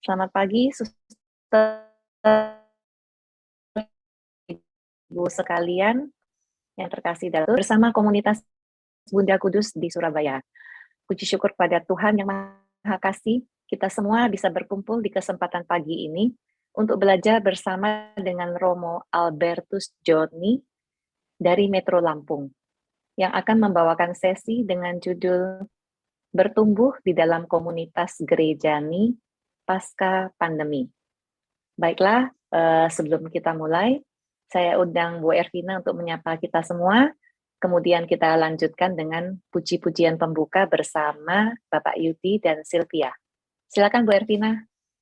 Selamat pagi, suster, Ibu sekalian yang terkasih dalam bersama komunitas Bunda Kudus di Surabaya. Puji syukur pada Tuhan yang Maha Kasih, kita semua bisa berkumpul di kesempatan pagi ini untuk belajar bersama dengan Romo Albertus Joni dari Metro Lampung yang akan membawakan sesi dengan judul Bertumbuh di dalam Komunitas Gerejani Pasca Pandemi. Baiklah, sebelum kita mulai, saya undang Bu Ervina untuk menyapa kita semua. Kemudian kita lanjutkan dengan puji-pujian pembuka bersama Bapak Yudi dan Sylvia. Silakan Bu Ervina.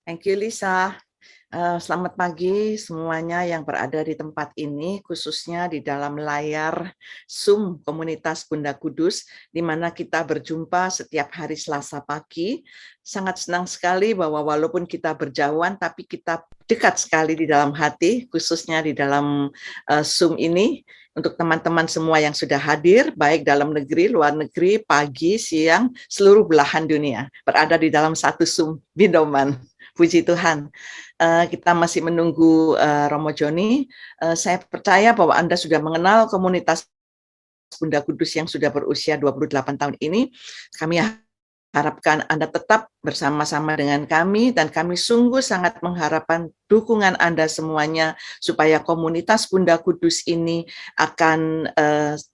Thank you, Lisa. Selamat pagi semuanya yang berada di tempat ini, khususnya di dalam layar Zoom Komunitas Bunda Kudus, di mana kita berjumpa setiap hari Selasa pagi. Sangat senang sekali bahwa walaupun kita berjauhan, tapi kita dekat sekali di dalam hati, khususnya di dalam Zoom ini. Untuk teman-teman semua yang sudah hadir, baik dalam negeri, luar negeri, pagi, siang, seluruh belahan dunia, berada di dalam satu Zoom Bindoman. Puji Tuhan. Kita masih menunggu Romo Joni. Saya percaya bahwa Anda sudah mengenal komunitas Bunda Kudus yang sudah berusia 28 tahun ini. Kami harapkan Anda tetap bersama-sama dengan kami, dan kami sungguh sangat mengharapkan dukungan Anda semuanya supaya komunitas Bunda Kudus ini akan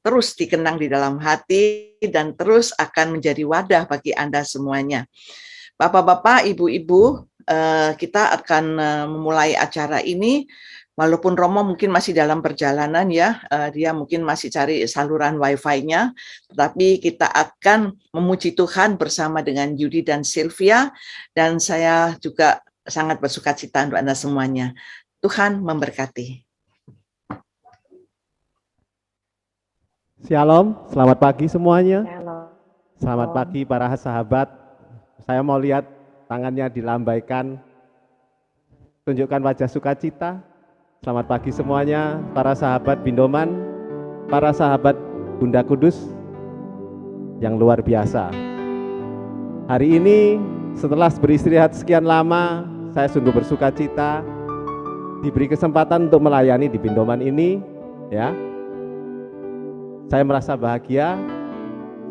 terus dikenang di dalam hati dan terus akan menjadi wadah bagi Anda semuanya. Bapak-bapak, ibu-ibu, kita akan memulai acara ini. Walaupun Romo mungkin masih dalam perjalanan ya, dia mungkin masih cari saluran wifi-nya, tetapi kita akan memuji Tuhan bersama dengan Yudi dan Sylvia, dan saya juga sangat bersuka cita untuk Anda semuanya. Tuhan memberkati. Shalom, selamat pagi semuanya. Shalom. Selamat pagi para sahabat. Saya mau lihat tangannya dilambaikan, tunjukkan wajah sukacita. Selamat pagi semuanya, para sahabat Bindoman, para sahabat Bunda Kudus yang luar biasa. Hari ini setelah beristirahat sekian lama, saya sungguh bersukacita diberi kesempatan untuk melayani di Bindoman ini. Ya, saya merasa bahagia,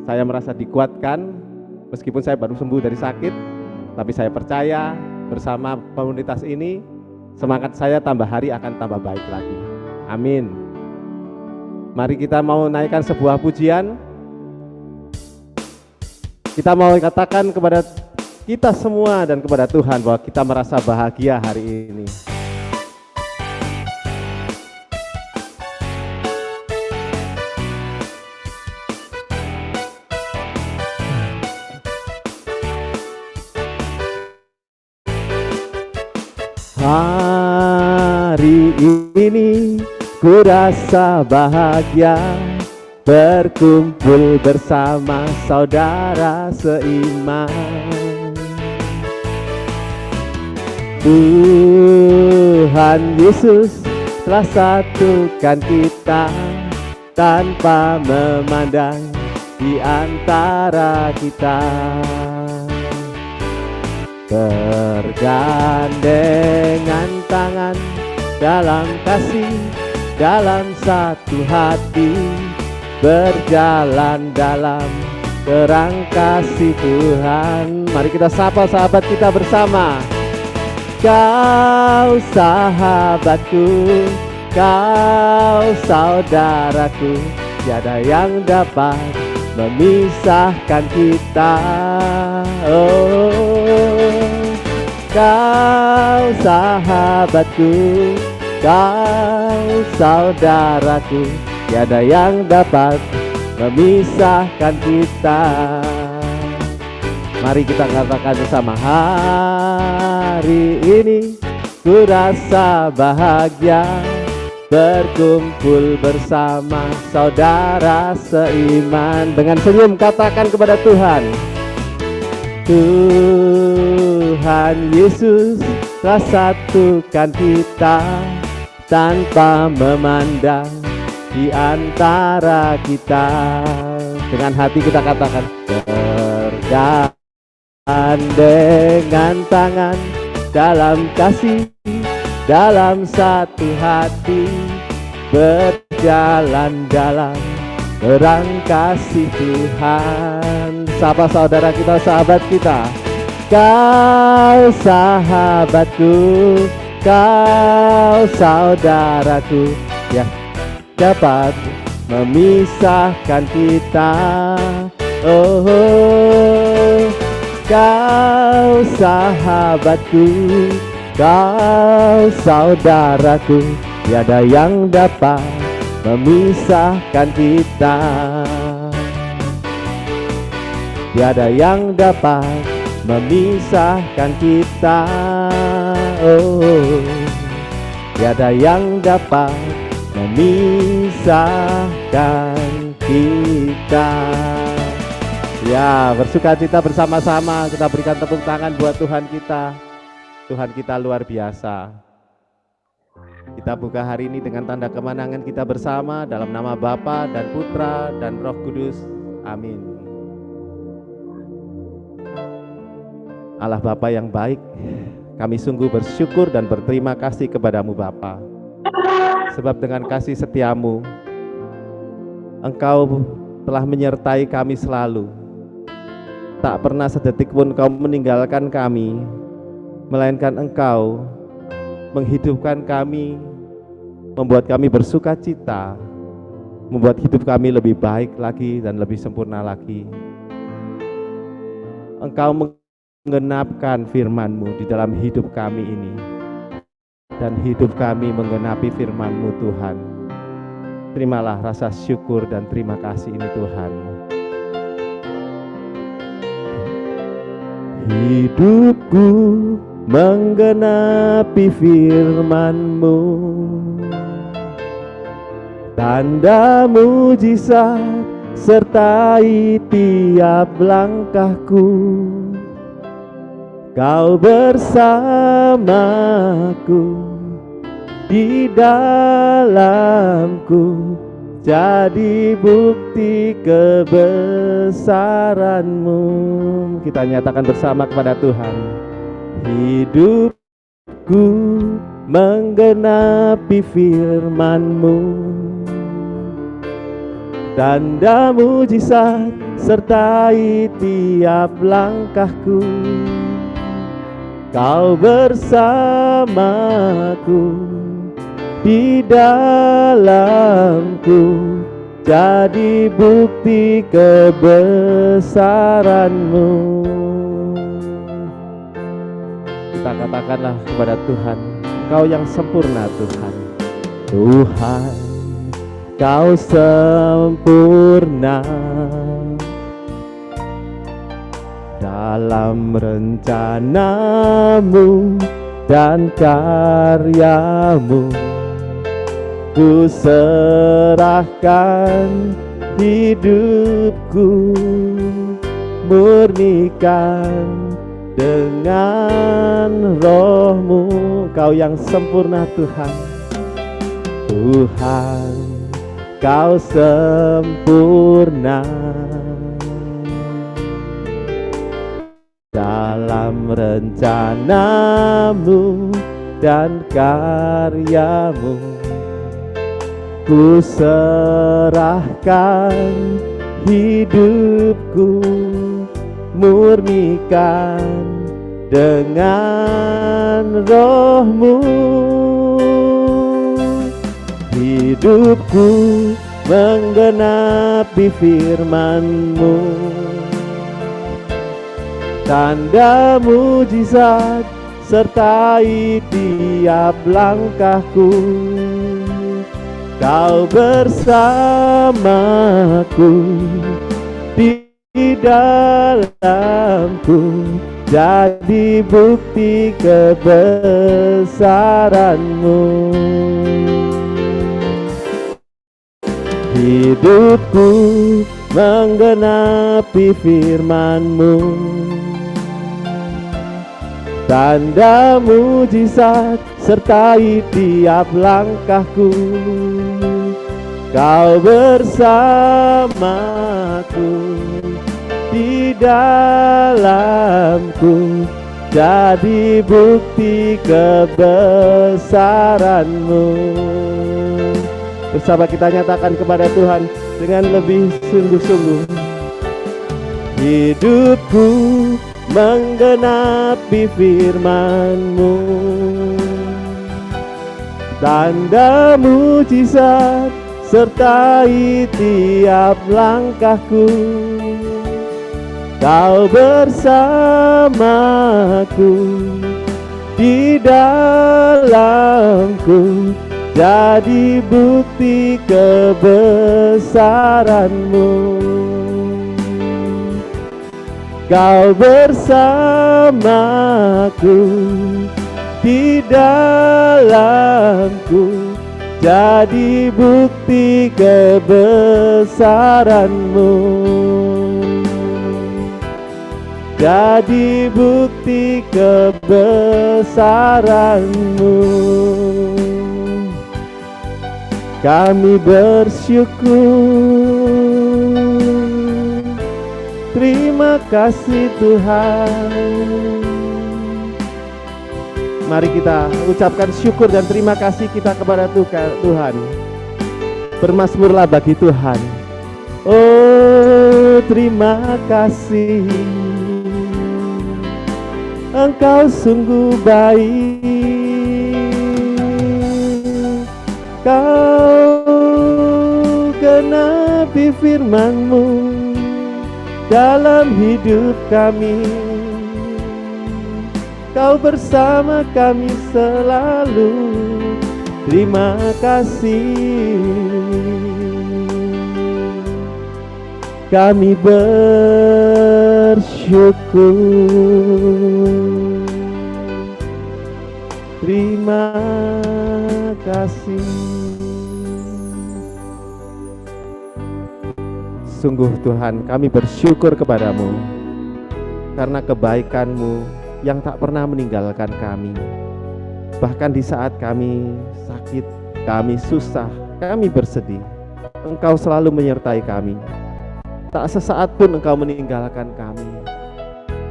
saya merasa dikuatkan, meskipun saya baru sembuh dari sakit, tapi saya percaya bersama komunitas ini, semangat saya tambah hari akan tambah baik lagi. Amin. Mari kita mau naikkan sebuah pujian. Kita mau katakan kepada kita semua dan kepada Tuhan bahwa kita merasa bahagia hari ini. Hari ini ku rasa bahagia berkumpul bersama saudara seiman. Tuhan Yesus telah satukan kita tanpa memandang di antara kita. Bergandengan tangan dalam kasih, dalam satu hati, berjalan dalam terang kasih Tuhan. Mari kita sapa sahabat kita bersama. Kau sahabatku, kau saudaraku, tiada yang dapat memisahkan kita. Oh, kau sahabatku, kau saudaraku, tiada yang dapat memisahkan kita. Mari kita katakan bersama, hari ini ku rasa bahagia berkumpul bersama saudara seiman. Dengan senyum katakan kepada Tuhan, Tuhan Yesus telah satukan kita tanpa memandang di antara kita. Dengan hati kita katakan, bergandengan tangan dalam kasih, dalam satu hati, berjalan dalam terang kasih Tuhan. Sapa saudara kita, sahabat kita. Kau sahabatku, kau saudaraku, yang dapat memisahkan kita. Oh, kau sahabatku, kau saudaraku, tiada yang dapat memisahkan kita. Tiada yang dapat memisahkan kita. Oh, tiada yang dapat memisahkan kita. Ya, bersukacita bersama-sama, kita berikan tepuk tangan buat Tuhan kita. Tuhan kita luar biasa. Kita buka hari ini dengan tanda kemenangan kita bersama dalam nama Bapa dan Putra dan Roh Kudus. Amin. Allah Bapa yang baik, kami sungguh bersyukur dan berterima kasih kepadamu Bapa. Sebab dengan kasih setiamu, Engkau telah menyertai kami selalu. Tak pernah sedetik pun Engkau meninggalkan kami, melainkan Engkau menghidupkan kami, membuat kami bersuka cita, membuat hidup kami lebih baik lagi dan lebih sempurna lagi. Engkau menggenapkan firman-Mu di dalam hidup kami ini, dan hidup kami menggenapi firman-Mu Tuhan. Terimalah rasa syukur dan terima kasih ini Tuhan. Hidupku menggenapi firman-Mu, tanda mujizat sertai tiap langkahku. Kau bersamaku, di dalamku, jadi bukti kebesaran-Mu. Kita nyatakan bersama kepada Tuhan. Hidupku menggenapi firman-Mu, tanda mujizat sertai tiap langkahku. Kau bersamaku, di dalamku, jadi bukti kebesaran-Mu. Kita katakanlah kepada Tuhan, Engkau yang sempurna Tuhan. Tuhan, Kau sempurna dalam rencana-Mu dan karya-Mu. Ku serahkan hidupku, murnikan dengan Roh-Mu. Kau yang sempurna Tuhan. Tuhan, Kau sempurna dalam rencana-Mu dan karya-Mu. Ku serahkan hidupku, murnikan dengan Roh-Mu. Hidupku menggenapi firman-Mu, tanda mujizat sertai tiap langkahku. Kau bersamaku, di dalamku, jadi bukti kebesaran-Mu. Hidupku menggenapi firman-Mu, tanda mujizat sertai tiap langkahku. Kau bersamaku, di dalamku, jadi bukti kebesaran-Mu. Bersama kita nyatakan kepada Tuhan dengan lebih sungguh-sungguh. Hidupku menggenapi firman-Mu, tanda mujizat sertai tiap langkahku. Kau bersamaku, di dalamku, jadi bukti kebesaran-Mu. Kau bersamaku, di dalamku, jadi bukti kebesaran-Mu. Jadi bukti kebesaran-Mu. Kami bersyukur, terima kasih Tuhan. Mari kita ucapkan syukur dan terima kasih kita kepada Tuhan. Bermazmurlah bagi Tuhan. Oh, terima kasih, Engkau sungguh baik. Kau genapi firman-Mu dalam hidup kami. Kau bersama kami selalu. Terima kasih. Kami bersyukur. Terima kasih. Sungguh Tuhan, kami bersyukur kepadamu karena kebaikan-Mu yang tak pernah meninggalkan kami. Bahkan di saat kami sakit, kami susah, kami bersedih, Engkau selalu menyertai kami. Tak sesaat pun Engkau meninggalkan kami.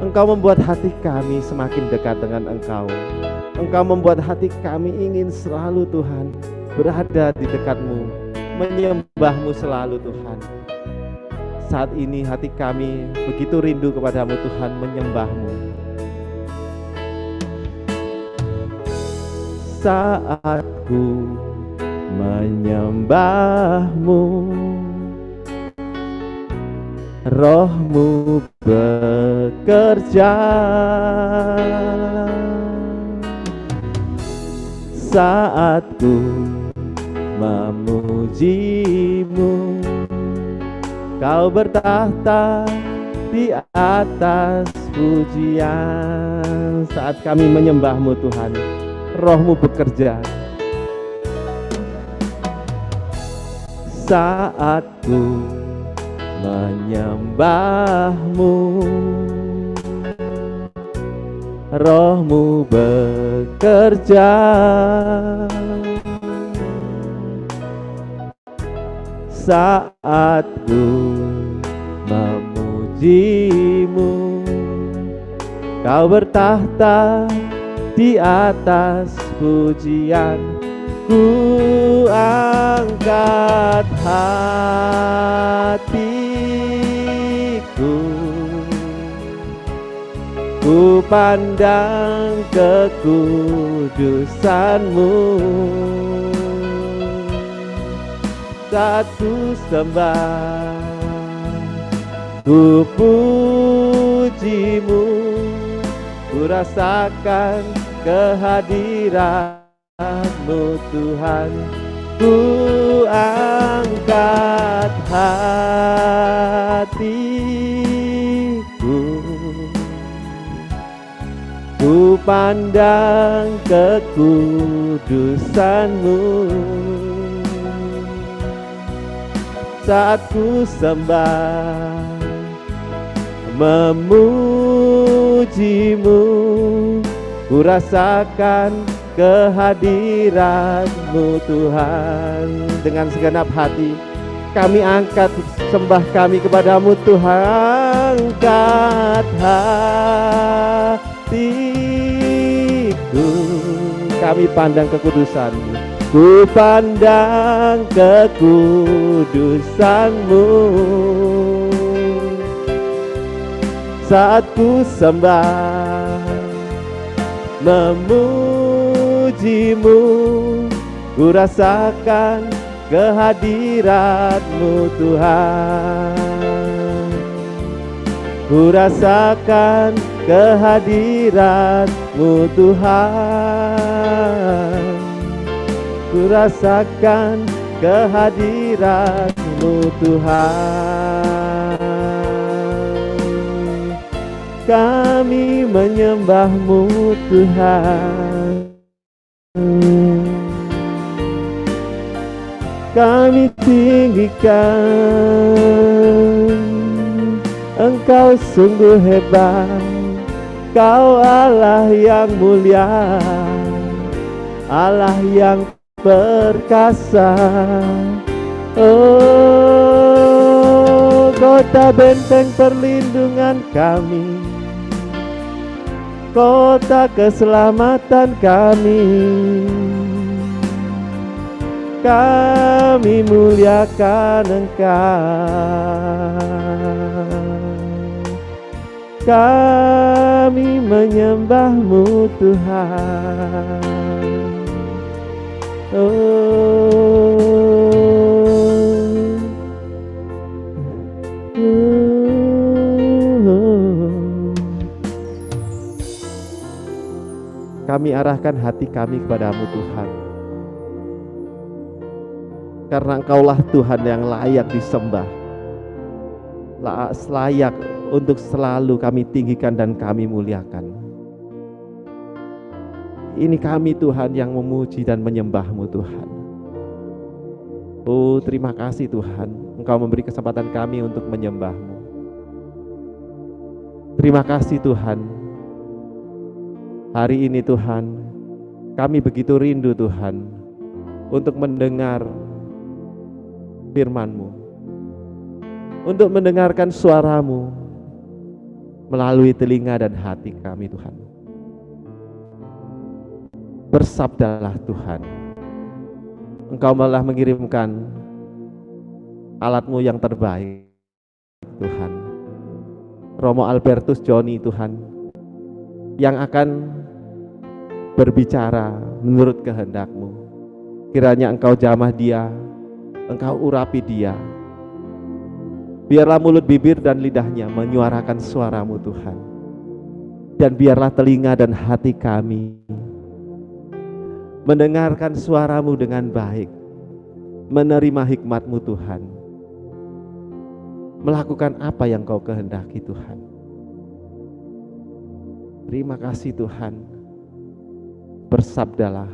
Engkau membuat hati kami semakin dekat dengan Engkau. Engkau membuat hati kami ingin selalu Tuhan berada di dekat-Mu, menyembah-Mu selalu Tuhan. Saat ini hati kami begitu rindu kepadamu Tuhan, menyembah-Mu. Saat ku menyembah-Mu, Roh-Mu bekerja. Saat ku memuji-Mu, Kau bertahta di atas pujian. Saat kami menyembah-Mu Tuhan, Roh-Mu bekerja. Saat ku menyembah-Mu, Roh-Mu bekerja. Saat ku memuji-Mu, Kau bertahta di atas pujian. Ku angkat hatiku, ku pandang kekudusan-Mu. Saat ku sembah, ku puji-Mu, ku rasakan kehadiran-Mu Tuhan. Ku angkat hatiku, ku pandang kekudusan-Mu. Saat ku sembah, memuji-Mu, ku rasakan kehadiran-Mu Tuhan. Dengan segenap hati kami angkat sembah kami kepadamu Tuhan. Angkat hati Kami pandang kekudusan-Mu, ku pandang kekudusan-Mu. Saat ku sembah, memuji-Mu, ku rasakan kehadirat-Mu Tuhan. Ku rasakan kehadirat-Mu Tuhan. Ku rasakan kehadirat-Mu Tuhan. Kami menyembah-Mu Tuhan. Kami tinggikan, Engkau sungguh hebat, Kau Allah yang mulia, Allah yang perkasa. Oh, kota benteng perlindungan kami, kota keselamatan kami. Kami muliakan Engkau, kami menyembah-Mu Tuhan. Kami arahkan hati kami kepada-Mu Tuhan, karena Engkaulah Tuhan yang layak disembah, layak untuk selalu kami tinggikan dan kami muliakan. Ini kami Tuhan yang memuji dan menyembah-Mu Tuhan. Oh, terima kasih Tuhan, Engkau memberi kesempatan kami untuk menyembah-Mu. Terima kasih Tuhan, hari ini Tuhan, kami begitu rindu Tuhan untuk mendengar firman-Mu, untuk mendengarkan suara-Mu melalui telinga dan hati kami Tuhan. Bersabdalah Tuhan, Engkau malah mengirimkan alat-Mu yang terbaik Tuhan, Romo Albertus Joni Tuhan, yang akan berbicara menurut kehendak-Mu. Kiranya Engkau jamah dia, Engkau urapi dia. Biarlah mulut, bibir, dan lidahnya menyuarakan suara-Mu Tuhan. Dan biarlah telinga dan hati kami mendengarkan suara-Mu dengan baik, menerima hikmat-Mu Tuhan, melakukan apa yang Kau kehendaki Tuhan. Terima kasih Tuhan. Bersabdalah,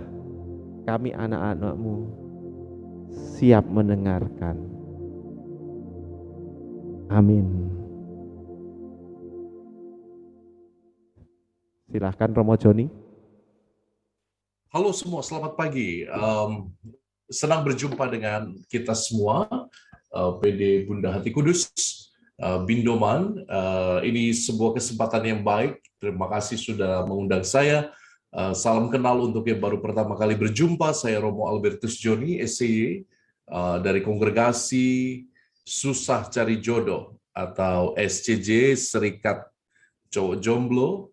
kami anak-anak-Mu siap mendengarkan. Amin. Silahkan Romo Joni. Halo semua, selamat pagi. Senang berjumpa dengan kita semua, PD Bunda Hati Kudus, Bindoman. Ini sebuah kesempatan yang baik. Terima kasih sudah mengundang saya. Salam kenal untuk yang baru pertama kali berjumpa. Saya Romo Albertus Joni, SCY, dari Kongregasi Susah Cari Jodoh atau SCJ, Serikat Cowok Jomblo.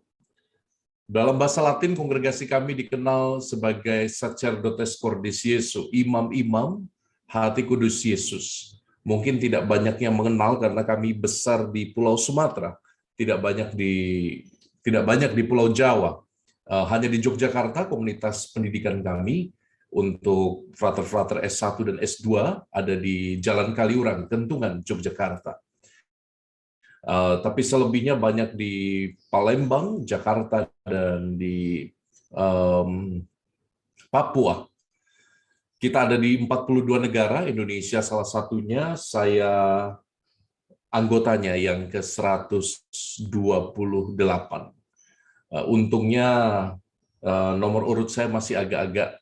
Dalam bahasa Latin, kongregasi kami dikenal sebagai Sacerdotes Cordis Jesu, imam-imam hati kudus Yesus. Mungkin tidak banyak yang mengenal karena kami besar di Pulau Sumatera, tidak banyak di Pulau Jawa. Hanya di Yogyakarta, komunitas pendidikan kami untuk frater-frater S1 dan S2 ada di Jalan Kaliurang, Kentungan, Yogyakarta. Tapi selebihnya banyak di Palembang, Jakarta, dan di Papua. Kita ada di 42 negara, Indonesia salah satunya, saya anggotanya yang ke-128. Untungnya nomor urut saya masih agak-agak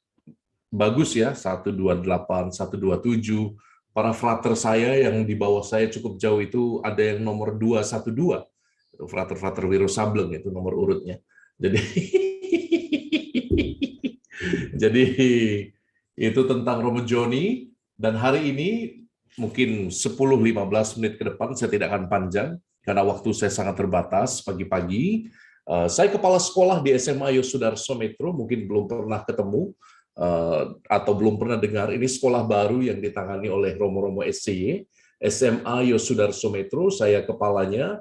bagus ya, 128, 127. Para frater saya yang di bawah saya cukup jauh itu ada yang nomor 212. Frater-frater Wiro Sableng itu nomor urutnya. Jadi Jadi itu tentang Romo Joni, dan hari ini mungkin 10-15 menit ke depan saya tidak akan panjang karena waktu saya sangat terbatas. Pagi-pagi saya kepala sekolah di SMA Yosudarso Metro, mungkin belum pernah ketemu atau belum pernah dengar. Ini sekolah baru yang ditangani oleh Romo-Romo SCY, SMA Yosudarso Metro. Saya kepalanya,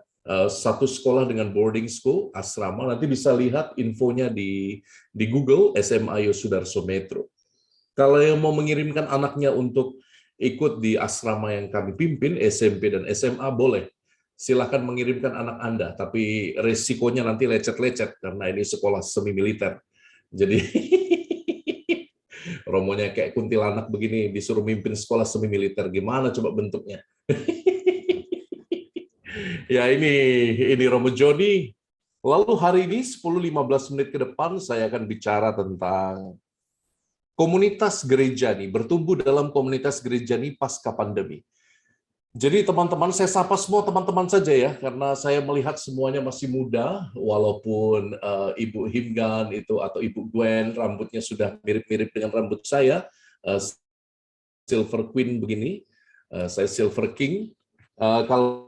satu sekolah dengan boarding school, asrama. Nanti bisa lihat infonya di Google, SMA Yosudarso Metro. Kalau yang mau mengirimkan anaknya untuk ikut di asrama yang kami pimpin, SMP dan SMA, boleh. Silahkan mengirimkan anak Anda, tapi resikonya nanti lecet-lecet, karena ini sekolah semi-militer. Jadi, Romonya kayak kuntilanak begini, disuruh mimpin sekolah semi-militer, gimana coba bentuknya? Ya, ini Romo Joni. Lalu hari ini, 10-15 menit ke depan, saya akan bicara tentang komunitas gereja nih, bertumbuh dalam komunitas gereja nih pasca pandemi. Jadi teman-teman, saya sapa semua teman-teman saja ya, karena saya melihat semuanya masih muda, walaupun Ibu Himgan itu atau Ibu Gwen rambutnya sudah mirip-mirip dengan rambut saya, Silver Queen begini, saya Silver King. Kalau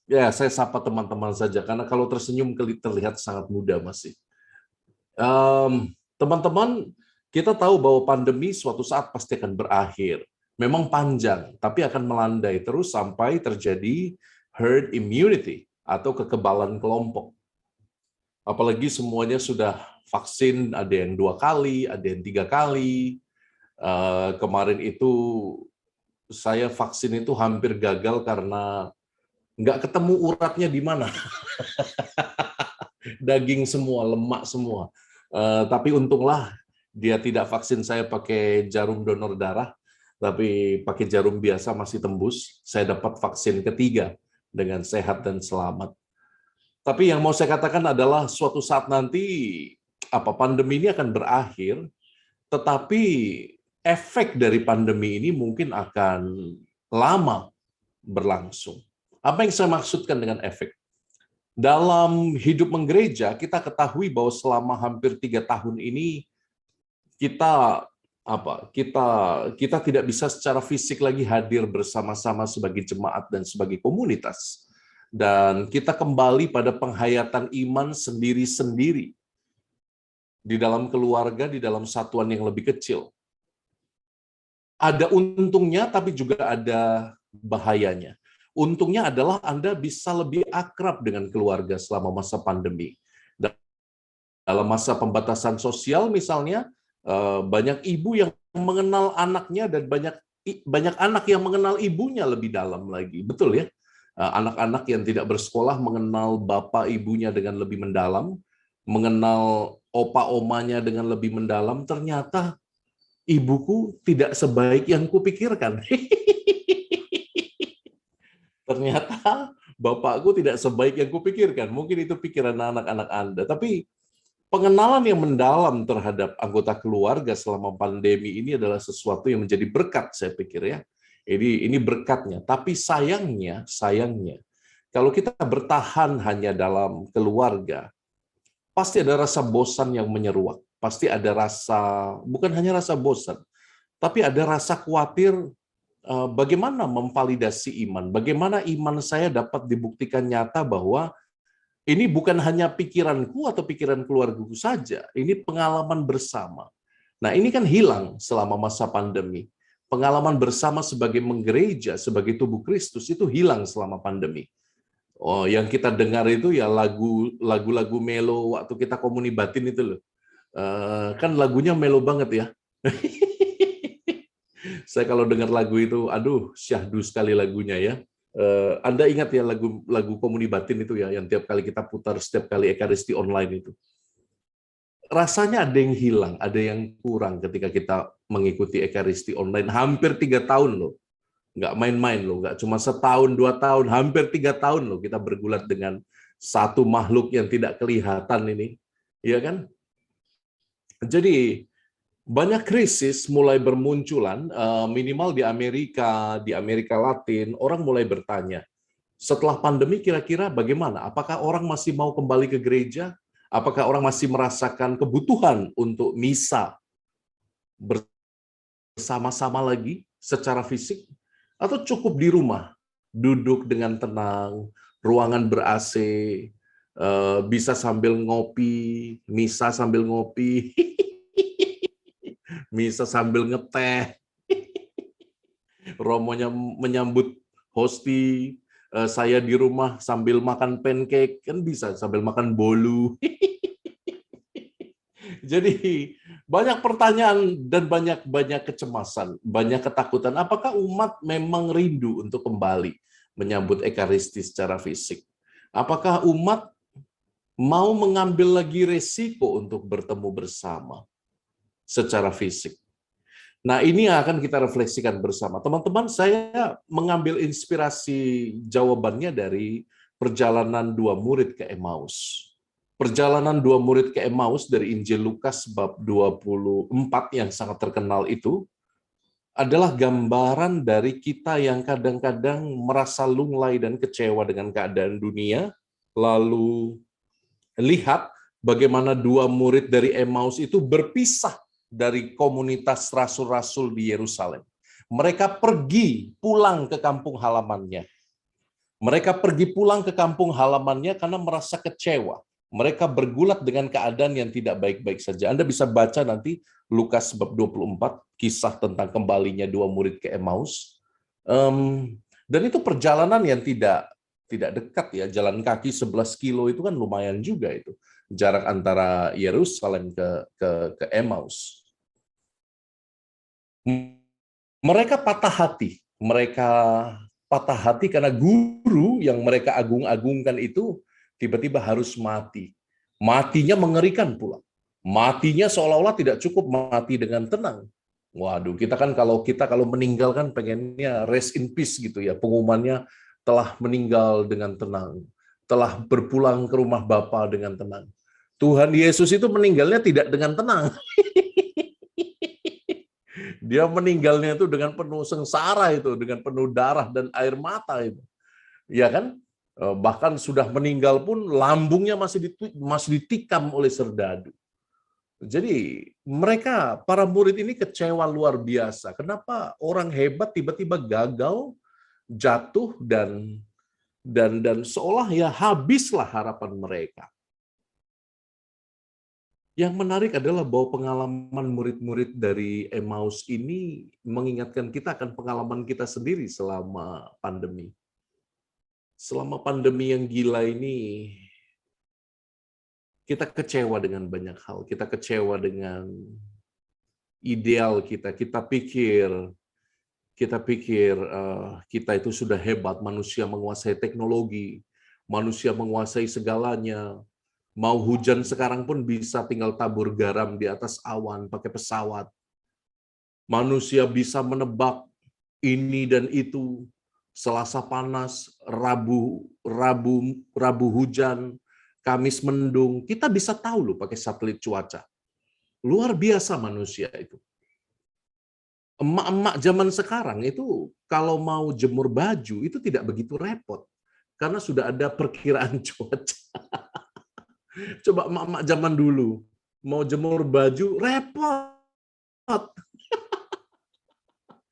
ya saya sapa teman-teman saja, karena kalau tersenyum terlihat sangat muda masih. Teman-teman, kita tahu bahwa pandemi suatu saat pasti akan berakhir. Memang panjang, tapi akan melandai terus sampai terjadi herd immunity atau kekebalan kelompok. Apalagi semuanya sudah vaksin, ada yang 2 kali, ada yang 3 kali. Kemarin itu saya vaksin itu hampir gagal karena nggak ketemu uratnya di mana. Daging semua, lemak semua. Tapi untunglah dia tidak vaksin saya pakai jarum donor darah, tapi pakai jarum biasa masih tembus. Saya dapat vaksin ketiga dengan sehat dan selamat. Tapi yang mau saya katakan adalah suatu saat nanti pandemi ini akan berakhir, tetapi efek dari pandemi ini mungkin akan lama berlangsung. Apa yang saya maksudkan dengan efek? Dalam hidup menggereja, kita ketahui bahwa selama hampir 3 tahun ini kita tidak bisa secara fisik lagi hadir bersama-sama sebagai jemaat dan sebagai komunitas. Dan kita kembali pada penghayatan iman sendiri-sendiri di dalam keluarga, di dalam satuan yang lebih kecil. Ada untungnya, tapi juga ada bahayanya. Untungnya adalah Anda bisa lebih akrab dengan keluarga selama masa pandemi. Dalam masa pembatasan sosial misalnya, banyak ibu yang mengenal anaknya dan banyak anak yang mengenal ibunya lebih dalam lagi. Betul ya? Anak-anak yang tidak bersekolah mengenal bapak ibunya dengan lebih mendalam, mengenal opa omanya dengan lebih mendalam. Ternyata ibuku tidak sebaik yang kupikirkan. Ternyata bapakku tidak sebaik yang kupikirkan. Mungkin itu pikiran anak-anak Anda. Tapi pengenalan yang mendalam terhadap anggota keluarga selama pandemi ini adalah sesuatu yang menjadi berkat, saya pikir ya. Ini berkatnya. Tapi sayangnya, kalau kita bertahan hanya dalam keluarga, pasti ada rasa bosan yang menyeruak. Pasti ada rasa, bukan hanya rasa bosan, tapi ada rasa khawatir bagaimana memvalidasi iman, bagaimana iman saya dapat dibuktikan nyata bahwa ini bukan hanya pikiranku atau pikiran keluargaku saja, ini pengalaman bersama. Nah, ini kan hilang selama masa pandemi. Pengalaman bersama sebagai menggereja, sebagai tubuh Kristus itu hilang selama pandemi. Oh, yang kita dengar itu ya lagu-lagu melo waktu kita komuni batin itu loh. Kan lagunya melo banget ya. Saya kalau dengar lagu itu, aduh, syahdu sekali lagunya ya. Anda ingat ya lagu komuni batin itu ya, yang tiap kali kita putar setiap kali Ekaristi online itu. Rasanya ada yang hilang, ada yang kurang ketika kita mengikuti Ekaristi online. Hampir 3 tahun loh, nggak main-main loh, nggak cuma setahun, 2 tahun, hampir 3 tahun loh kita bergulat dengan satu makhluk yang tidak kelihatan ini, ya kan? Jadi banyak krisis mulai bermunculan, minimal di Amerika Latin, orang mulai bertanya, setelah pandemi kira-kira bagaimana? Apakah orang masih mau kembali ke gereja? Apakah orang masih merasakan kebutuhan untuk misa bersama-sama lagi secara fisik, atau cukup di rumah, duduk dengan tenang, ruangan ber-AC, bisa sambil ngopi, misa sambil ngopi, misa sambil ngeteh, romonya menyambut hosti, saya di rumah sambil makan pancake, kan bisa sambil makan bolu. Jadi banyak pertanyaan dan banyak kecemasan, banyak ketakutan. Apakah umat memang rindu untuk kembali menyambut Ekaristi secara fisik? Apakah umat mau mengambil lagi resiko untuk bertemu bersama secara fisik? Nah, ini yang akan kita refleksikan bersama. Teman-teman, saya mengambil inspirasi jawabannya dari perjalanan dua murid ke Emmaus. Perjalanan dua murid ke Emmaus dari Injil Lukas bab 24 yang sangat terkenal itu adalah gambaran dari kita yang kadang-kadang merasa lunglai dan kecewa dengan keadaan dunia, lalu lihat bagaimana dua murid dari Emmaus itu berpisah dari komunitas rasul-rasul di Yerusalem. Mereka pergi pulang ke kampung halamannya. Mereka pergi pulang ke kampung halamannya karena merasa kecewa. Mereka bergulat dengan keadaan yang tidak baik-baik saja. Anda bisa baca nanti Lukas bab 24, kisah tentang kembalinya dua murid ke Emmaus. Dan itu perjalanan yang tidak dekat ya, jalan kaki 11 kilo itu kan lumayan juga itu. Jarak antara Yerusalem ke Emmaus. Mereka patah hati. Mereka patah hati karena guru yang mereka agung-agungkan itu tiba-tiba harus mati. Matinya mengerikan pula. Matinya seolah-olah tidak cukup mati dengan tenang. Waduh, kita kalau meninggal kan pengennya rest in peace gitu ya. Pengumumannya telah meninggal dengan tenang. Telah berpulang ke rumah Bapa dengan tenang. Tuhan Yesus itu meninggalnya tidak dengan tenang. Dia meninggalnya itu dengan penuh sengsara itu, dengan penuh darah dan air mata itu. Ya kan? Bahkan sudah meninggal pun lambungnya masih ditikam oleh serdadu. Jadi mereka, para murid ini kecewa luar biasa. Kenapa orang hebat tiba-tiba gagal, jatuh, dan seolah ya habislah harapan mereka. Yang menarik adalah bahwa pengalaman murid-murid dari Emmaus ini mengingatkan kita akan pengalaman kita sendiri selama pandemi. Selama pandemi yang gila ini, kita kecewa dengan banyak hal. Kita kecewa dengan ideal kita. Kita pikir kita itu sudah hebat. Manusia menguasai teknologi, manusia menguasai segalanya. Mau hujan sekarang pun bisa tinggal tabur garam di atas awan pakai pesawat. Manusia bisa menebak ini dan itu. Selasa panas, Rabu hujan, Kamis mendung. Kita bisa tahu loh pakai satelit cuaca. Luar biasa manusia itu. Emak-emak zaman sekarang itu kalau mau jemur baju itu tidak begitu repot. Karena sudah ada perkiraan cuaca. Coba emak-emak zaman dulu mau jemur baju repot.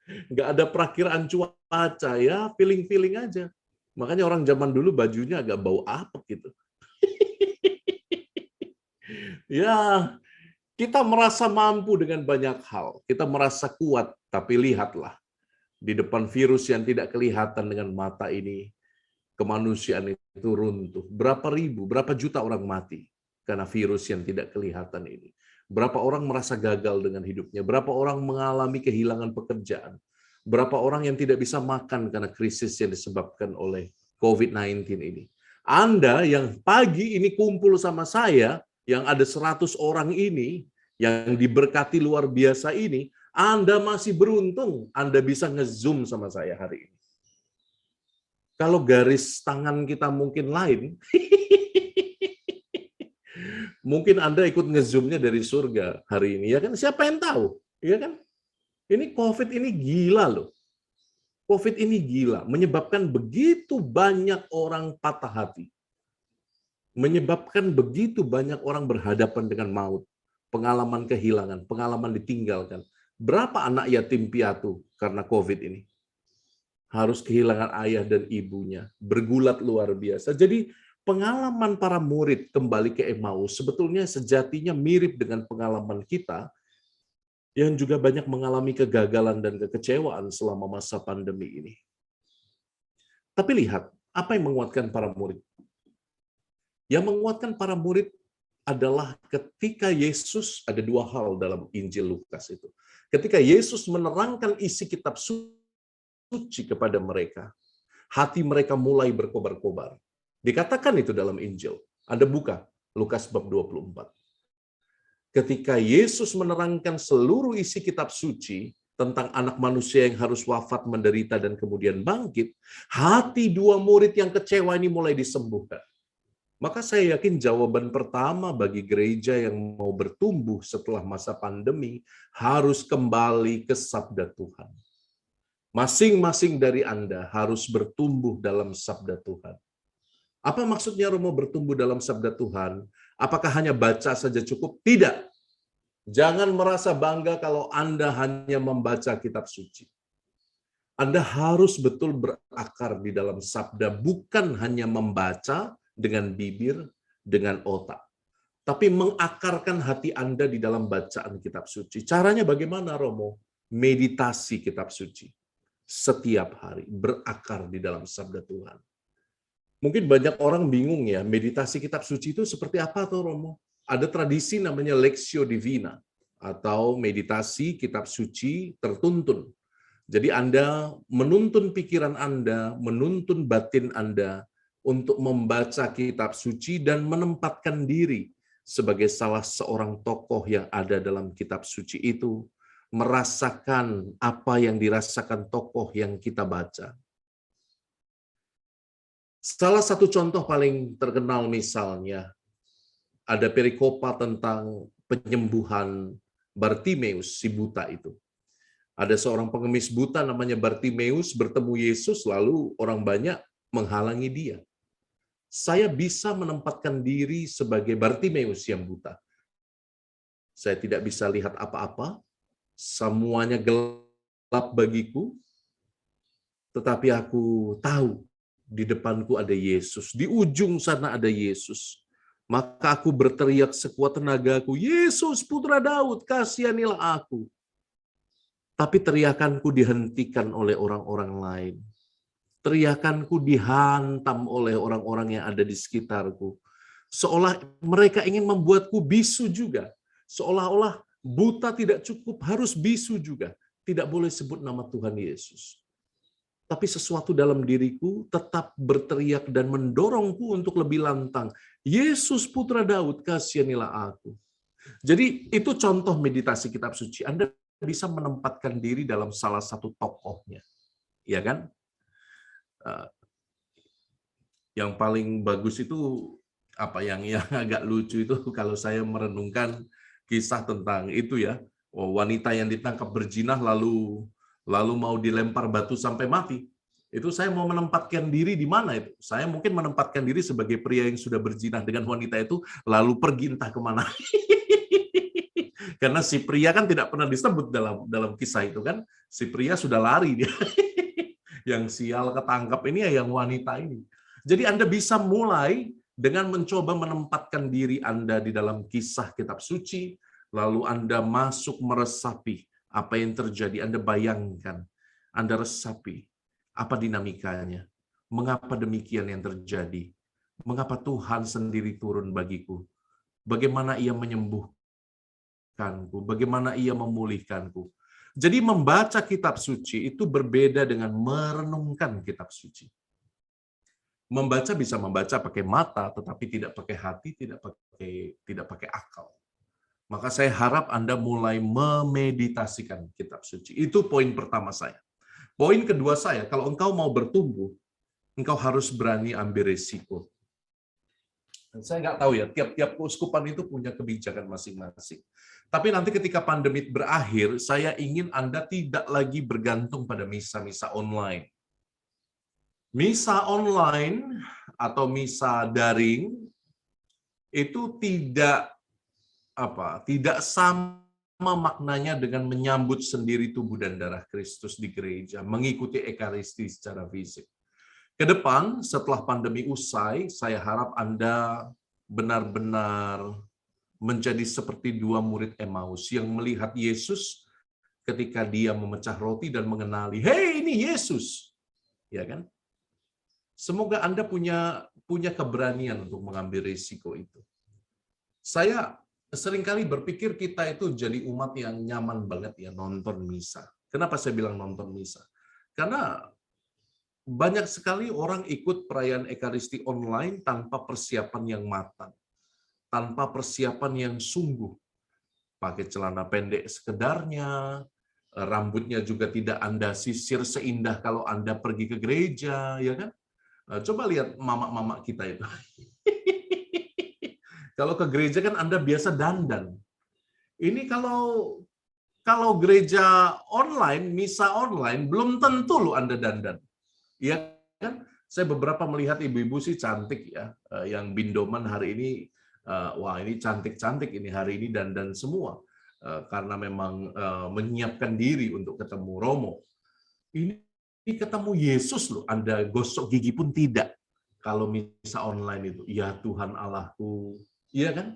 Nggak ada perakiraan cuaca ya, feeling aja. Makanya orang zaman dulu bajunya agak bau apek gitu. Ya, kita merasa mampu dengan banyak hal. Kita merasa kuat, tapi lihatlah di depan virus yang tidak kelihatan dengan mata ini, kemanusiaan itu runtuh. Berapa ribu, berapa juta orang mati karena virus yang tidak kelihatan ini. Berapa orang merasa gagal dengan hidupnya, berapa orang mengalami kehilangan pekerjaan, berapa orang yang tidak bisa makan karena krisis yang disebabkan oleh COVID-19 ini. Anda yang pagi ini kumpul sama saya, yang ada 100 orang ini, yang diberkati luar biasa ini, Anda masih beruntung Anda bisa nge-zoom sama saya hari ini. Kalau garis tangan kita mungkin lain, mungkin Anda ikut nge-zoomnya dari surga hari ini, ya kan? Siapa yang tahu, ya kan? Ini COVID ini gila loh. COVID ini gila, menyebabkan begitu banyak orang patah hati. Menyebabkan begitu banyak orang berhadapan dengan maut, pengalaman kehilangan, pengalaman ditinggalkan. Berapa anak yatim piatu karena COVID ini? Harus kehilangan ayah dan ibunya, bergulat luar biasa. Jadi pengalaman para murid kembali ke Emmaus sebetulnya sejatinya mirip dengan pengalaman kita yang juga banyak mengalami kegagalan dan kekecewaan selama masa pandemi ini. Tapi lihat, apa yang menguatkan para murid? Yang menguatkan para murid adalah ketika Yesus, ada dua hal dalam Injil Lukas itu. Ketika Yesus menerangkan isi kitab suci kepada mereka, hati mereka mulai berkobar-kobar. Dikatakan itu dalam Injil. Anda buka Lukas bab 24. Ketika Yesus menerangkan seluruh isi kitab suci tentang anak manusia yang harus wafat, menderita, dan kemudian bangkit, hati dua murid yang kecewa ini mulai disembuhkan. Maka saya yakin jawaban pertama bagi gereja yang mau bertumbuh setelah masa pandemi harus kembali ke sabda Tuhan. Masing-masing dari Anda harus bertumbuh dalam sabda Tuhan. Apa maksudnya Romo bertumbuh dalam sabda Tuhan? Apakah hanya baca saja cukup? Tidak. Jangan merasa bangga kalau Anda hanya membaca kitab suci. Anda harus betul berakar di dalam sabda, bukan hanya membaca dengan bibir, dengan otak. Tapi mengakarkan hati Anda di dalam bacaan kitab suci. Caranya bagaimana, Romo? Meditasi kitab suci. Setiap hari berakar di dalam sabda Tuhan. Mungkin banyak orang bingung ya, meditasi kitab suci itu seperti apa tuh, Romo? Ada tradisi namanya Lectio Divina, atau meditasi kitab suci tertuntun. Jadi Anda menuntun pikiran Anda, menuntun batin Anda untuk membaca kitab suci dan menempatkan diri sebagai salah seorang tokoh yang ada dalam kitab suci itu, merasakan apa yang dirasakan tokoh yang kita baca. Salah satu contoh paling terkenal misalnya, ada perikopa tentang penyembuhan Bartimeus, si buta itu. Ada seorang pengemis buta namanya Bartimeus bertemu Yesus, lalu orang banyak menghalangi dia. Saya bisa menempatkan diri sebagai Bartimeus yang buta. Saya tidak bisa lihat apa-apa, semuanya gelap bagiku, tetapi aku tahu di depanku ada Yesus, di ujung sana ada Yesus. Maka aku berteriak sekuat tenagaku, Yesus putra Daud, kasihanilah aku. Tapi teriakanku dihentikan oleh orang-orang lain. Teriakanku dihantam oleh orang-orang yang ada di sekitarku. Seolah mereka ingin membuatku bisu juga. Seolah-olah buta tidak cukup, harus bisu juga. Tidak boleh sebut nama Tuhan Yesus. Tapi sesuatu dalam diriku tetap berteriak dan mendorongku untuk lebih lantang. Yesus putra Daud, kasihanilah aku. Jadi itu contoh meditasi kitab suci. Anda bisa menempatkan diri dalam salah satu tokohnya. Ya kan? Yang paling bagus itu apa yang agak lucu itu kalau saya merenungkan kisah tentang itu ya, wanita yang ditangkap berzina lalu mau dilempar batu sampai mati. Itu saya mau menempatkan diri di mana itu? Saya mungkin menempatkan diri sebagai pria yang sudah berzina dengan wanita itu, lalu pergi entah kemana. Karena si pria kan tidak pernah disebut dalam kisah itu kan. Si pria sudah lari dia. Yang sial ketangkap ini ya yang wanita ini. Jadi Anda bisa mulai dengan mencoba menempatkan diri Anda di dalam kisah kitab suci, lalu Anda masuk meresapi apa yang terjadi. Anda bayangkan, Anda resapi apa dinamikanya, mengapa demikian yang terjadi, mengapa Tuhan sendiri turun bagiku, bagaimana Ia menyembuhkanku, bagaimana Ia memulihkanku. Jadi membaca kitab suci itu berbeda dengan merenungkan kitab suci. Membaca bisa membaca pakai mata, tetapi tidak pakai hati, tidak pakai akal. Maka saya harap Anda mulai memeditasikan kitab suci. Itu poin pertama saya. Poin kedua saya, kalau engkau mau bertumbuh, engkau harus berani ambil risiko. Dan saya nggak tahu ya, tiap-tiap keuskupan itu punya kebijakan masing-masing. Tapi nanti ketika pandemi berakhir, saya ingin Anda tidak lagi bergantung pada misa-misa online. Misa online atau misa daring itu tidak sama maknanya dengan menyambut sendiri tubuh dan darah Kristus di gereja, mengikuti Ekaristi secara fisik. Ke depan, setelah pandemi usai, saya harap Anda benar-benar menjadi seperti dua murid Emmaus yang melihat Yesus ketika dia memecah roti dan mengenali, "Hei, ini Yesus." Ya kan? Semoga Anda punya keberanian untuk mengambil risiko itu. Saya seringkali berpikir kita itu jadi umat yang nyaman banget ya nonton misa. Kenapa saya bilang nonton misa? Karena banyak sekali orang ikut perayaan Ekaristi online tanpa persiapan yang matang, tanpa persiapan yang sungguh. Pakai celana pendek sekedarnya, rambutnya juga tidak Anda sisir seindah kalau Anda pergi ke gereja, ya kan? Coba lihat mama-mama kita itu. Kalau ke gereja kan Anda biasa dandan. Ini kalau gereja online, misa online, belum tentu loh Anda dandan. Ya kan? Saya beberapa melihat ibu-ibu sih cantik ya, yang bindoman hari ini, wah ini cantik-cantik ini hari ini dandan semua. Karena memang menyiapkan diri untuk ketemu Romo. Ini ketemu Yesus loh, Anda gosok gigi pun tidak. Kalau misa online itu, ya Tuhan Allahku. Iya kan?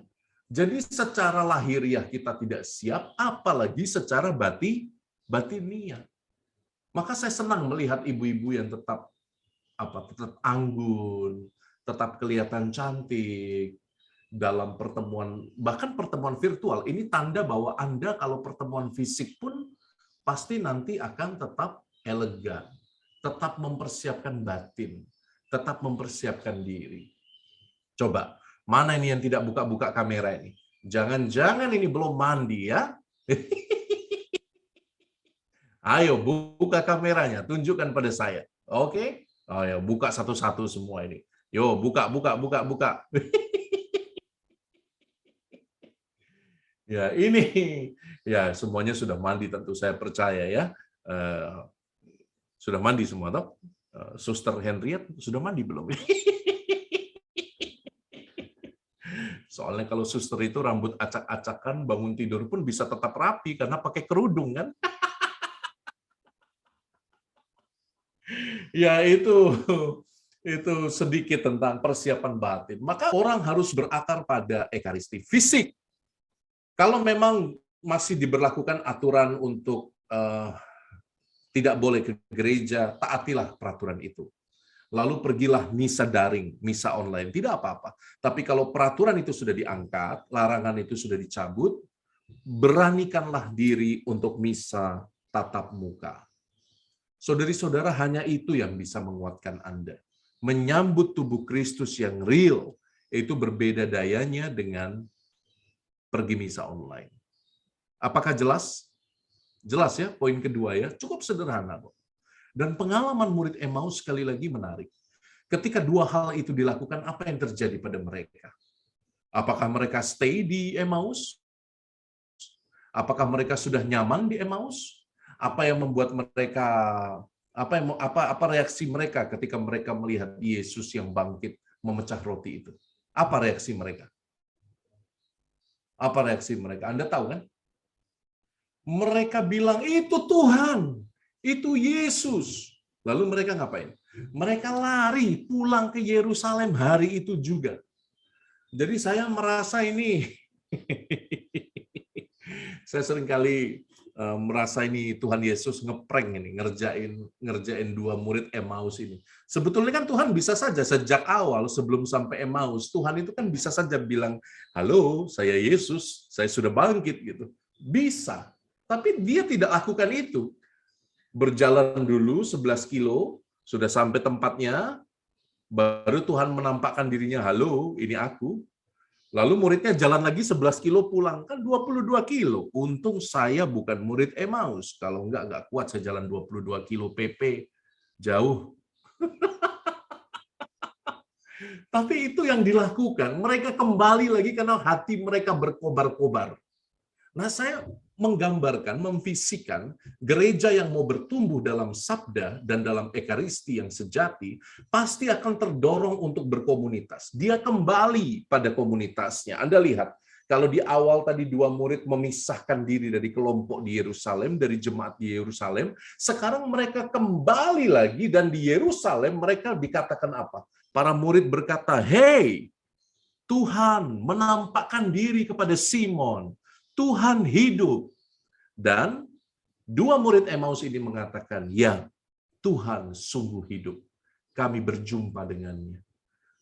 Jadi secara lahiriah kita tidak siap, apalagi secara batiniah. Maka saya senang melihat ibu-ibu yang tetap anggun, tetap kelihatan cantik dalam pertemuan, bahkan pertemuan virtual. Ini tanda bahwa Anda kalau pertemuan fisik pun pasti nanti akan tetap elegan, tetap mempersiapkan batin, tetap mempersiapkan diri. Coba, mana ini yang tidak buka-buka kamera ini? Jangan-jangan ini belum mandi ya? Ayo buka kameranya, tunjukkan pada saya. Oke? Ayo buka satu-satu semua ini. Yo, buka. Ya, ini ya semuanya sudah mandi tentu saya percaya ya. Sudah mandi semua toh? Suster Henriette sudah mandi belum? Soalnya kalau suster itu rambut acak-acakan, bangun tidur pun bisa tetap rapi karena pakai kerudung kan. Ya itu sedikit tentang persiapan batin. Maka orang harus berakar pada Ekaristi fisik. Kalau memang masih diberlakukan aturan untuk tidak boleh ke gereja, taatilah peraturan itu. Lalu pergilah misa daring, misa online, tidak apa-apa. Tapi kalau peraturan itu sudah diangkat, larangan itu sudah dicabut, beranikanlah diri untuk misa tatap muka. Saudari-saudara, hanya itu yang bisa menguatkan Anda. Menyambut tubuh Kristus yang real, itu berbeda dayanya dengan pergi misa online. Apakah jelas? Jelas ya, poin kedua ya, cukup sederhana kok. Dan pengalaman murid Emmaus sekali lagi menarik. Ketika dua hal itu dilakukan, apa yang terjadi pada mereka? Apakah mereka stay di Emmaus? Apakah mereka sudah nyaman di Emmaus? Apa yang membuat mereka, apa reaksi mereka ketika mereka melihat Yesus yang bangkit memecah roti itu? Apa reaksi mereka? Apa reaksi mereka? Anda tahu kan? Mereka bilang, itu Tuhan. Itu Yesus. Lalu mereka ngapain? Mereka lari pulang ke Yerusalem hari itu juga. Jadi saya merasa ini, saya seringkali merasa ini Tuhan Yesus ngeprank ini, ngerjain dua murid Emmaus ini. Sebetulnya kan Tuhan bisa saja sejak awal sebelum sampai Emmaus, Tuhan itu kan bisa saja bilang, halo, saya Yesus, saya sudah bangkit gitu. Bisa. Tapi dia tidak lakukan itu. Berjalan dulu 11 kilo, sudah sampai tempatnya, baru Tuhan menampakkan dirinya, halo, ini aku. Lalu muridnya jalan lagi 11 kilo pulang, kan 22 kilo. Untung saya bukan murid Emmaus, kalau nggak kuat saya jalan 22 kilo PP, jauh. Tapi itu yang dilakukan, mereka kembali lagi karena hati mereka berkobar-kobar. Nah, saya menggambarkan, memfisikan gereja yang mau bertumbuh dalam sabda dan dalam ekaristi yang sejati pasti akan terdorong untuk berkomunitas. Dia kembali pada komunitasnya. Anda lihat, Kalau di awal tadi 2 murid memisahkan diri dari kelompok di Yerusalem, dari jemaat di Yerusalem, sekarang mereka kembali lagi dan di Yerusalem mereka dikatakan apa? Para murid berkata, "Hei, Tuhan menampakkan diri kepada Simon. Tuhan hidup." Dan 2 murid Emmaus ini mengatakan, "Ya, Tuhan sungguh hidup. Kami berjumpa dengannya."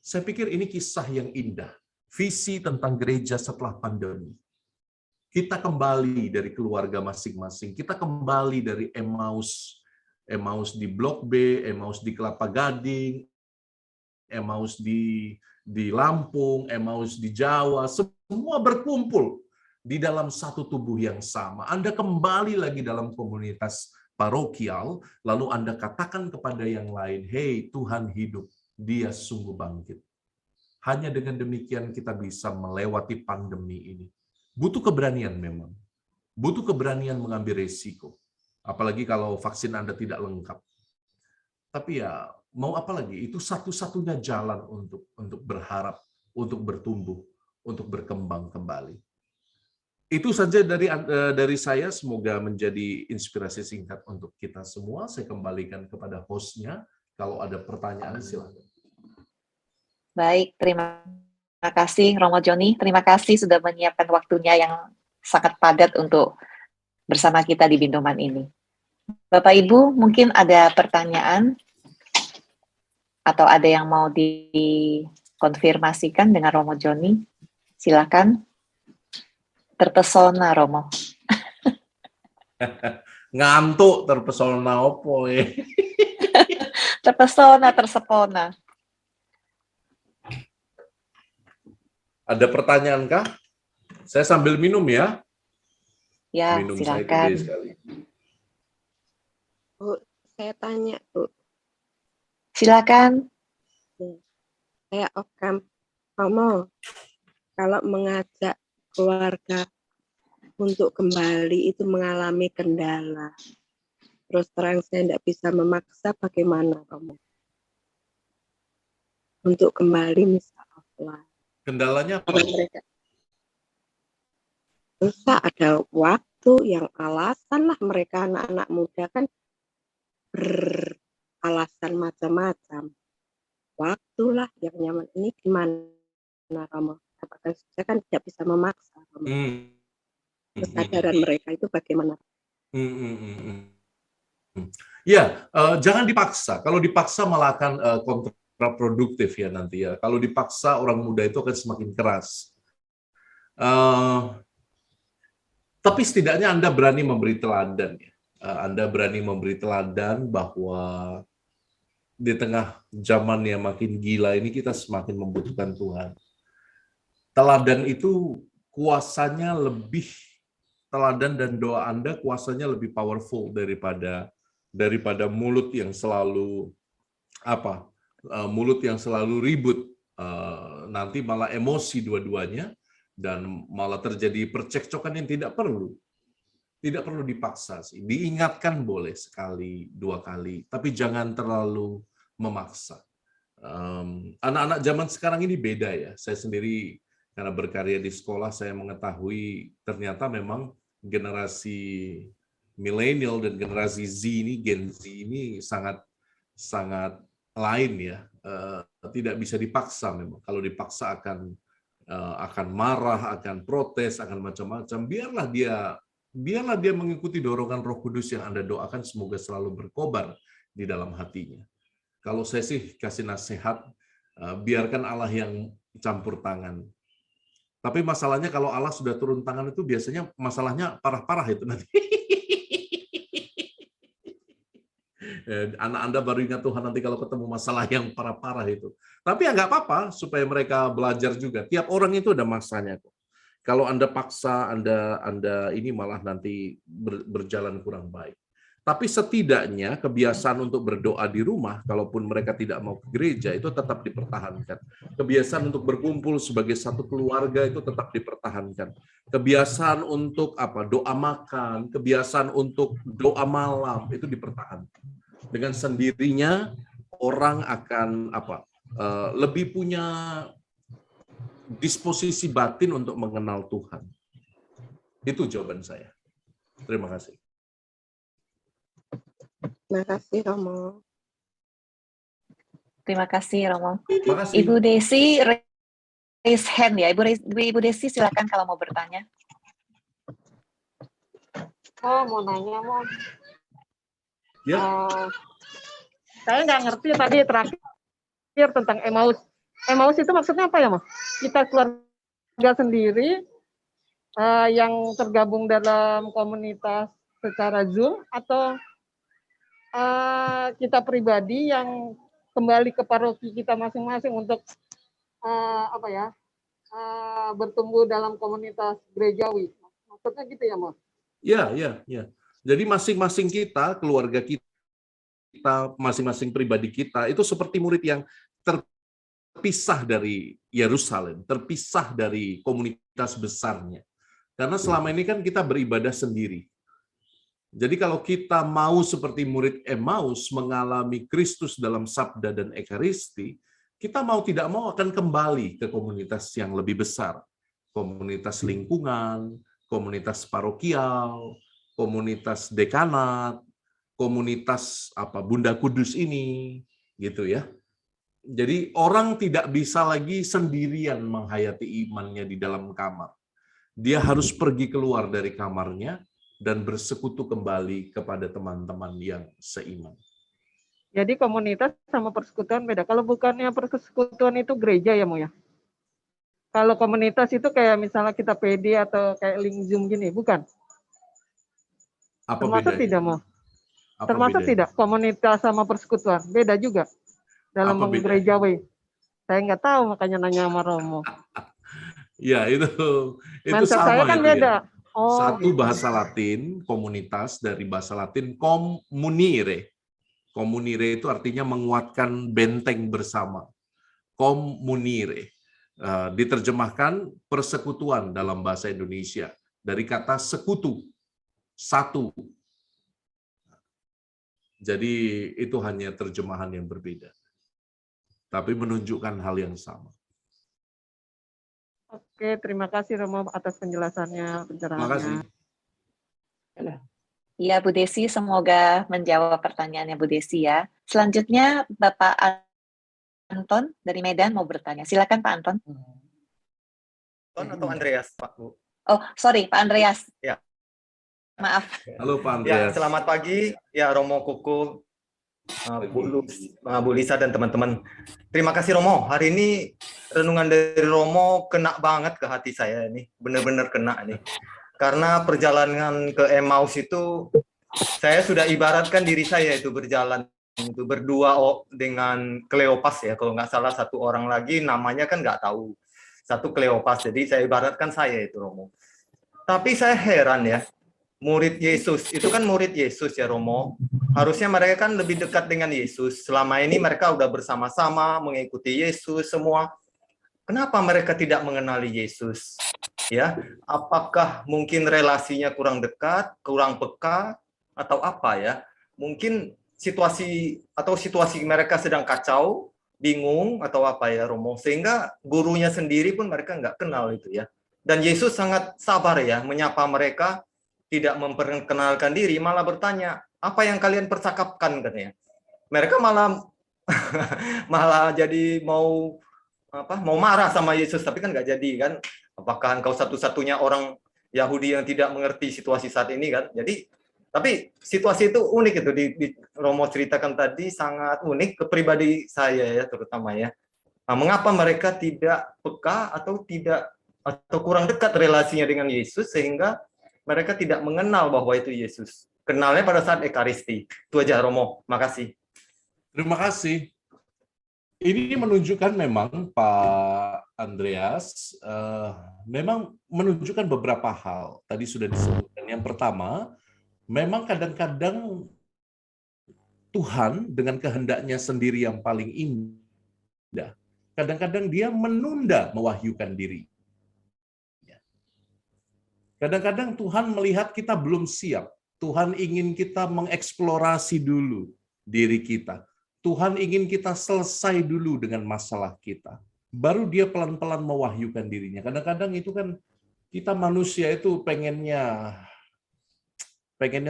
Saya pikir ini kisah yang indah. Visi tentang gereja setelah pandemi. Kita kembali dari keluarga masing-masing. Kita kembali dari Emmaus. Emmaus di Blok B, Emmaus di Kelapa Gading, Emmaus di Lampung, Emmaus di Jawa. Semua berkumpul di dalam satu tubuh yang sama. Anda kembali lagi dalam komunitas parokial, lalu Anda katakan kepada yang lain, "Hei, Tuhan hidup. Dia sungguh bangkit." Hanya dengan demikian kita bisa melewati pandemi ini. Butuh keberanian memang. Butuh keberanian mengambil resiko. Apalagi kalau vaksin Anda tidak lengkap. Tapi ya, mau apa lagi? Itu satu-satunya jalan untuk berharap, untuk bertumbuh, untuk berkembang kembali. Itu saja dari saya, semoga menjadi inspirasi singkat untuk kita semua. Saya kembalikan kepada hostnya. Kalau ada pertanyaan, silakan. Baik, terima kasih Romo Joni. Terima kasih sudah menyiapkan waktunya yang sangat padat untuk bersama kita di Bindoman ini. Bapak Ibu, mungkin ada pertanyaan atau ada yang mau dikonfirmasikan dengan Romo Joni? Silakan. Terpesona, Romo. Ngantuk, terpesona opo ya? Terpesona, tersepona. Ada pertanyaan kah? Saya sambil minum ya. Ya, Minum silakan. saya gede sekali. Bu, saya tanya, Bu. Silakan. Saya Okam. Romo, kalau mengajak keluarga untuk kembali itu mengalami kendala. Terus terang saya tidak bisa memaksa, bagaimana, Romo? Untuk kembali misal offline. Kendalanya apa? Mereka susah, ada waktu yang alasan lah, mereka anak-anak muda kan beralasan macam-macam. Waktulah yang nyaman. Ini gimana, Romo? Apakah saya kan tidak bisa memaksa, Romo? Kesadaran mereka itu bagaimana? Ya, jangan dipaksa. Kalau dipaksa malah akan kontraproduktif ya nanti ya. Kalau dipaksa orang muda itu akan semakin keras. Tapi setidaknya Anda berani memberi teladan ya. Anda berani memberi teladan bahwa di tengah zaman yang makin gila ini kita semakin membutuhkan Tuhan. Teladan itu kuasanya lebih, teladan dan doa Anda kuasanya lebih powerful daripada mulut yang selalu mulut yang selalu ribut. Nanti malah emosi dua-duanya dan malah terjadi percekcokan yang tidak perlu. Tidak perlu dipaksa sih. Diingatkan boleh sekali, 2 kali, tapi jangan terlalu memaksa. Anak-anak zaman sekarang ini beda ya. Saya sendiri karena berkarya di sekolah, saya mengetahui ternyata memang generasi milenial dan generasi Z ini, Gen Z ini sangat lain ya. Tidak bisa dipaksa memang. Kalau dipaksa akan marah, akan protes, akan macam-macam. Biarlah dia mengikuti dorongan Roh Kudus yang Anda doakan, semoga selalu berkobar di dalam hatinya. Kalau saya sih kasih nasihat, biarkan Allah yang campur tangan. Tapi masalahnya kalau Allah sudah turun tangan itu biasanya masalahnya parah-parah itu nanti. Anak Anda baru ingat Tuhan nanti kalau ketemu masalah yang parah-parah itu. Tapi ya nggak apa-apa, supaya mereka belajar juga. Tiap orang itu ada masanya kok. Kalau Anda paksa, Anda ini malah nanti berjalan kurang baik. Tapi setidaknya kebiasaan untuk berdoa di rumah, kalaupun mereka tidak mau ke gereja, itu tetap dipertahankan. Kebiasaan untuk berkumpul sebagai satu keluarga itu tetap dipertahankan. Kebiasaan untuk doa makan, kebiasaan untuk doa malam itu dipertahankan. Dengan sendirinya orang akan lebih punya disposisi batin untuk mengenal Tuhan. Itu jawaban saya. Terima kasih. Terima kasih, Romo. Terima kasih, Romo. Terima kasih. Ibu Desi raise hand ya. Ibu Desi silakan kalau mau bertanya. Oh, mau nanya, Mo. Ya. Saya nggak ngerti tadi terakhir tentang Emmaus. Emmaus itu maksudnya apa ya, Mo? Kita keluarga sendiri yang tergabung dalam komunitas secara Zoom, atau kita pribadi yang kembali ke paroki kita masing-masing untuk bertumbuh dalam komunitas gerejawi. Maksudnya gitu ya, Mo? Ya. Jadi masing-masing kita, keluarga kita, masing-masing pribadi kita, itu seperti murid yang terpisah dari Yerusalem, terpisah dari komunitas besarnya. Karena selama ini kan kita beribadah sendiri. Jadi kalau kita mau seperti murid Emmaus mengalami Kristus dalam sabda dan ekaristi, kita mau tidak mau akan kembali ke komunitas yang lebih besar. Komunitas lingkungan, komunitas parokial, komunitas dekanat, komunitas Bunda Kudus ini, gitu ya. Jadi orang tidak bisa lagi sendirian menghayati imannya di dalam kamar. Dia harus pergi keluar dari kamarnya dan bersekutu kembali kepada teman-teman yang seiman. Jadi komunitas sama persekutuan beda. Kalau bukannya persekutuan itu gereja ya, Mo ya? Kalau komunitas itu kayak misalnya kita PD atau kayak link Zoom gini, bukan? Apa termasuk bedanya? tidak, Mo? Apa Termasuk bedanya? tidak komunitas sama persekutuan? Beda juga dalam Apa bedanya? gerejawi. Saya nggak tahu, makanya nanya sama Romo. Ya, itu Mindset sama saya kan itu ya. beda. Oh, Satu gitu. bahasa Latin, komunitas dari bahasa Latin comunire. Comunire itu artinya menguatkan benteng bersama. Comunire. Diterjemahkan persekutuan dalam bahasa Indonesia dari kata sekutu, satu. Jadi itu hanya terjemahan yang berbeda, tapi menunjukkan hal yang sama. Oke, terima kasih Romo atas penjelasannya, Terima kasih. pencerahannya. Ya, Bu Desi, semoga menjawab pertanyaannya Bu Desi ya. Selanjutnya Bapak Anton dari Medan mau bertanya. Silakan Pak Anton. Anton atau Andreas, Pak Bu? Oh, sorry, Pak Andreas. Ya. Maaf. Halo Pak Ya, Andreas. selamat pagi. Ya, Romo Kuku, Bu Lisa dan teman-teman. Terima kasih Romo. Hari ini renungan dari Romo kena banget ke hati saya ini. Benar-benar kena nih. Karena perjalanan ke Emmaus itu saya sudah ibaratkan diri saya itu berjalan itu berdua dengan Kleopas ya, kalau nggak salah satu orang lagi namanya kan nggak tahu, satu Kleopas. Jadi saya ibaratkan saya itu Romo. Tapi saya heran ya, murid Yesus itu kan murid Yesus ya Romo. Harusnya mereka kan lebih dekat dengan Yesus. Selama ini mereka udah bersama-sama mengikuti Yesus semua. Kenapa mereka tidak mengenali Yesus? Ya, apakah mungkin relasinya kurang dekat, kurang peka, atau apa ya? Mungkin situasi mereka sedang kacau, bingung atau apa ya Romo, sehingga gurunya sendiri pun mereka nggak kenal itu ya. Dan Yesus sangat sabar ya menyapa mereka, tidak memperkenalkan diri, malah bertanya, apa yang kalian percakapkan katanya. Mereka malah jadi mau marah sama Yesus, tapi kan nggak jadi kan. Apakah engkau satu-satunya orang Yahudi yang tidak mengerti situasi saat ini kan? Jadi, tapi situasi itu unik itu di Romo ceritakan tadi, sangat unik ke pribadi saya ya terutama ya. Nah, mengapa mereka tidak peka atau kurang dekat relasinya dengan Yesus sehingga mereka tidak mengenal bahwa itu Yesus. Kenalnya pada saat Ekaristi. Itu aja Romo. Makasih. Terima kasih. Ini menunjukkan memang Pak Andreas, memang menunjukkan beberapa hal. Tadi sudah disebutkan. Yang pertama, memang kadang-kadang Tuhan dengan kehendaknya sendiri yang paling indah, kadang-kadang dia menunda mewahyukan diri. Kadang-kadang Tuhan melihat kita belum siap. Tuhan ingin kita mengeksplorasi dulu diri kita. Tuhan ingin kita selesai dulu dengan masalah kita. baru dia pelan-pelan mewahyukan dirinya. Kadang-kadang itu kan kita manusia itu pengennya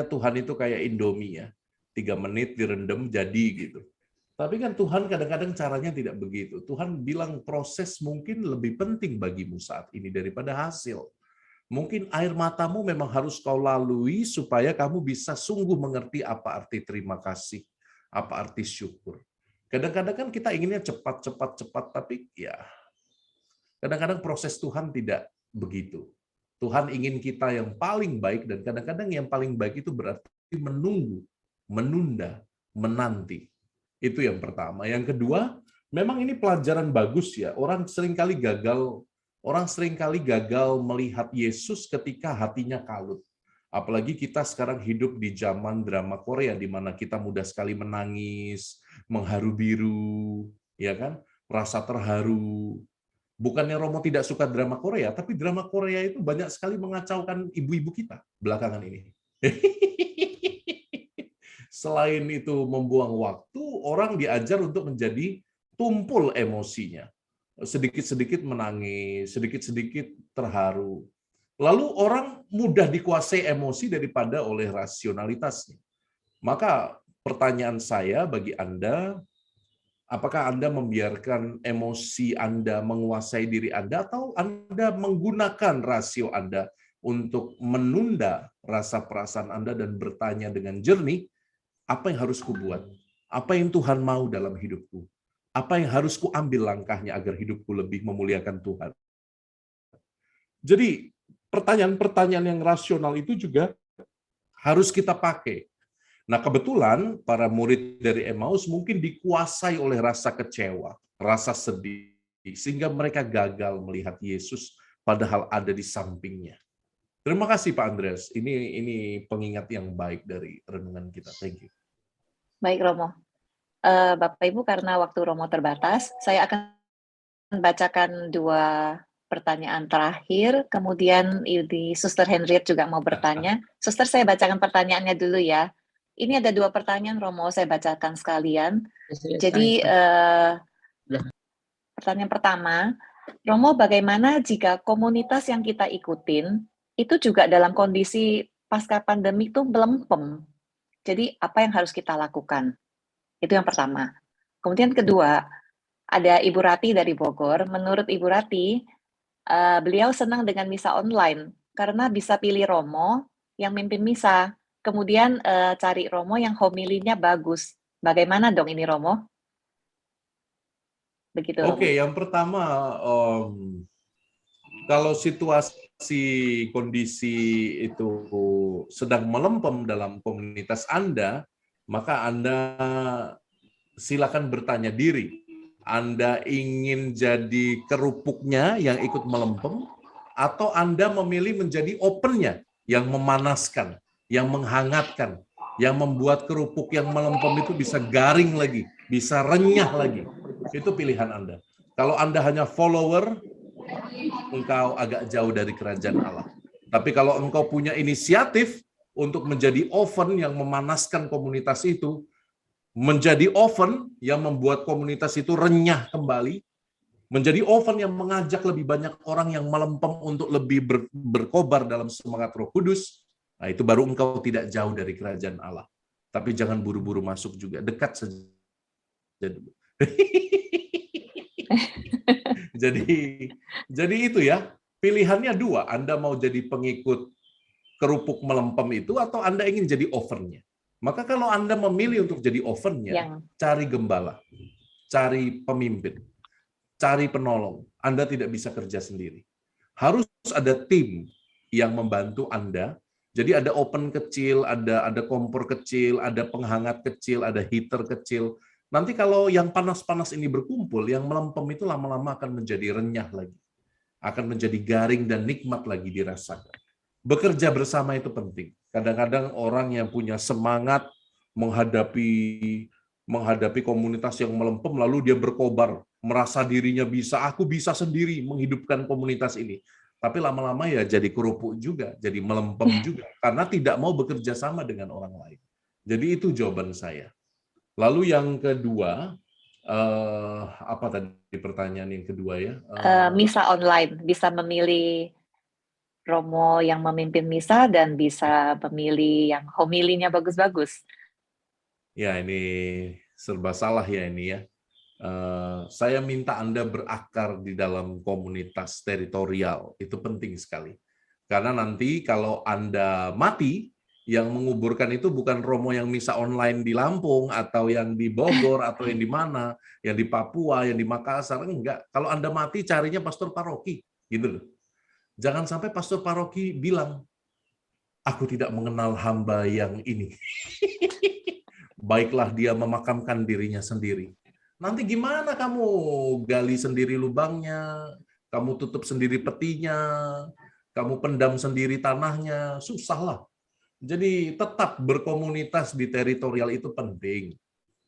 Tuhan itu kayak Indomie ya. 3 menit direndam jadi gitu. Tapi kan Tuhan kadang-kadang caranya tidak begitu. Tuhan bilang proses mungkin lebih penting bagimu saat ini daripada hasil. Mungkin air matamu memang harus kau lalui supaya kamu bisa sungguh mengerti apa arti terima kasih, apa arti syukur. Kadang-kadang kan kita inginnya cepat, tapi ya kadang-kadang proses Tuhan tidak begitu. Tuhan ingin kita yang paling baik, dan kadang-kadang yang paling baik itu berarti menunggu, menunda, menanti. Itu yang pertama. Yang kedua, memang ini pelajaran bagus ya. Orang seringkali gagal melihat Yesus ketika hatinya kalut. Apalagi kita sekarang hidup di zaman drama Korea, di mana kita mudah sekali menangis, mengharu biru, ya kan? Rasa terharu. Bukannya Romo tidak suka drama Korea, tapi drama Korea itu banyak sekali mengacaukan ibu-ibu kita belakangan ini. Selain itu membuang waktu, orang diajar untuk menjadi tumpul emosinya. Sedikit-sedikit menangis, sedikit-sedikit terharu. Lalu orang mudah dikuasai emosi daripada oleh rasionalitasnya. Maka pertanyaan saya bagi Anda, apakah Anda membiarkan emosi Anda menguasai diri Anda, atau Anda menggunakan rasio Anda untuk menunda rasa perasaan Anda dan bertanya dengan jernih, apa yang harus kubuat? Apa yang Tuhan mau dalam hidupku? Apa yang harus kuambil langkahnya agar hidupku lebih memuliakan Tuhan? Jadi pertanyaan-pertanyaan yang rasional itu juga harus kita pakai. Nah, kebetulan para murid dari Emmaus mungkin dikuasai oleh rasa kecewa, rasa sedih, sehingga mereka gagal melihat Yesus padahal ada di sampingnya. Terima kasih Pak Andreas. Ini pengingat yang baik dari renungan kita. Thank you. Baik Romo. Bapak Ibu, karena waktu Romo terbatas, saya akan bacakan 2 pertanyaan terakhir, kemudian di Suster Henriette juga mau bertanya. Suster, saya bacakan pertanyaannya dulu ya. Ini ada 2 pertanyaan, Romo, saya bacakan sekalian. Jadi, pertanyaan pertama, Romo, bagaimana jika komunitas yang kita ikutin itu juga dalam kondisi pasca pandemi itu melempem? Jadi, apa yang harus kita lakukan? Itu yang pertama. Kemudian kedua, ada Ibu Rati dari Bogor. Menurut Ibu Rati, beliau senang dengan misa online karena bisa pilih Romo yang mimpin misa. Kemudian cari Romo yang homilinya bagus. Bagaimana dong ini Romo? Begitu. Oke, yang pertama, kalau situasi kondisi itu sedang melempem dalam komunitas Anda, maka Anda silakan bertanya diri. Anda ingin jadi kerupuknya yang ikut melempem, atau Anda memilih menjadi opennya yang memanaskan, yang menghangatkan, yang membuat kerupuk yang melempem itu bisa garing lagi, bisa renyah lagi. Itu pilihan Anda. Kalau Anda hanya follower, engkau agak jauh dari kerajaan Allah. Tapi kalau engkau punya inisiatif untuk menjadi oven yang memanaskan komunitas itu, menjadi oven yang membuat komunitas itu renyah kembali, menjadi oven yang mengajak lebih banyak orang yang melempem untuk lebih berkobar dalam semangat Roh Kudus, nah itu baru engkau tidak jauh dari kerajaan Allah. Tapi jangan buru-buru masuk juga, dekat saja dulu. Jadi itu ya, pilihannya 2, Anda mau jadi pengikut kerupuk melempem itu, atau Anda ingin jadi ovennya. Maka kalau Anda memilih untuk jadi ovennya, cari gembala, cari pemimpin, cari penolong. Anda tidak bisa kerja sendiri. Harus ada tim yang membantu Anda. Jadi ada oven kecil, ada kompor kecil, ada penghangat kecil, ada heater kecil. Nanti kalau yang panas-panas ini berkumpul, yang melempem itu lama-lama akan menjadi renyah lagi. Akan menjadi garing dan nikmat lagi dirasakan. Bekerja bersama itu penting. Kadang-kadang orang yang punya semangat menghadapi komunitas yang melempem, lalu dia berkobar, merasa dirinya bisa, aku bisa sendiri menghidupkan komunitas ini. Tapi lama-lama ya jadi kerupuk juga, jadi melempem juga, karena tidak mau bekerja sama dengan orang lain. Jadi itu jawaban saya. Lalu yang kedua, Apa tadi pertanyaan yang kedua ya? Misa online, bisa memilih Romo yang memimpin misa dan bisa memilih yang homilinya bagus-bagus. Ya, ini serba salah ya ini ya. Saya minta Anda berakar di dalam komunitas teritorial, itu penting sekali. Karena nanti kalau Anda mati, yang menguburkan itu bukan Romo yang misa online di Lampung, atau yang di Bogor, atau yang di mana, yang di Papua, yang di Makassar, enggak. Kalau Anda mati, carinya pastor paroki, gitu loh. Jangan sampai pastor paroki bilang, aku tidak mengenal hamba yang ini. Baiklah dia memakamkan dirinya sendiri. Nanti gimana kamu gali sendiri lubangnya, kamu tutup sendiri petinya, kamu pendam sendiri tanahnya, susah lah. Jadi tetap berkomunitas di teritorial itu penting.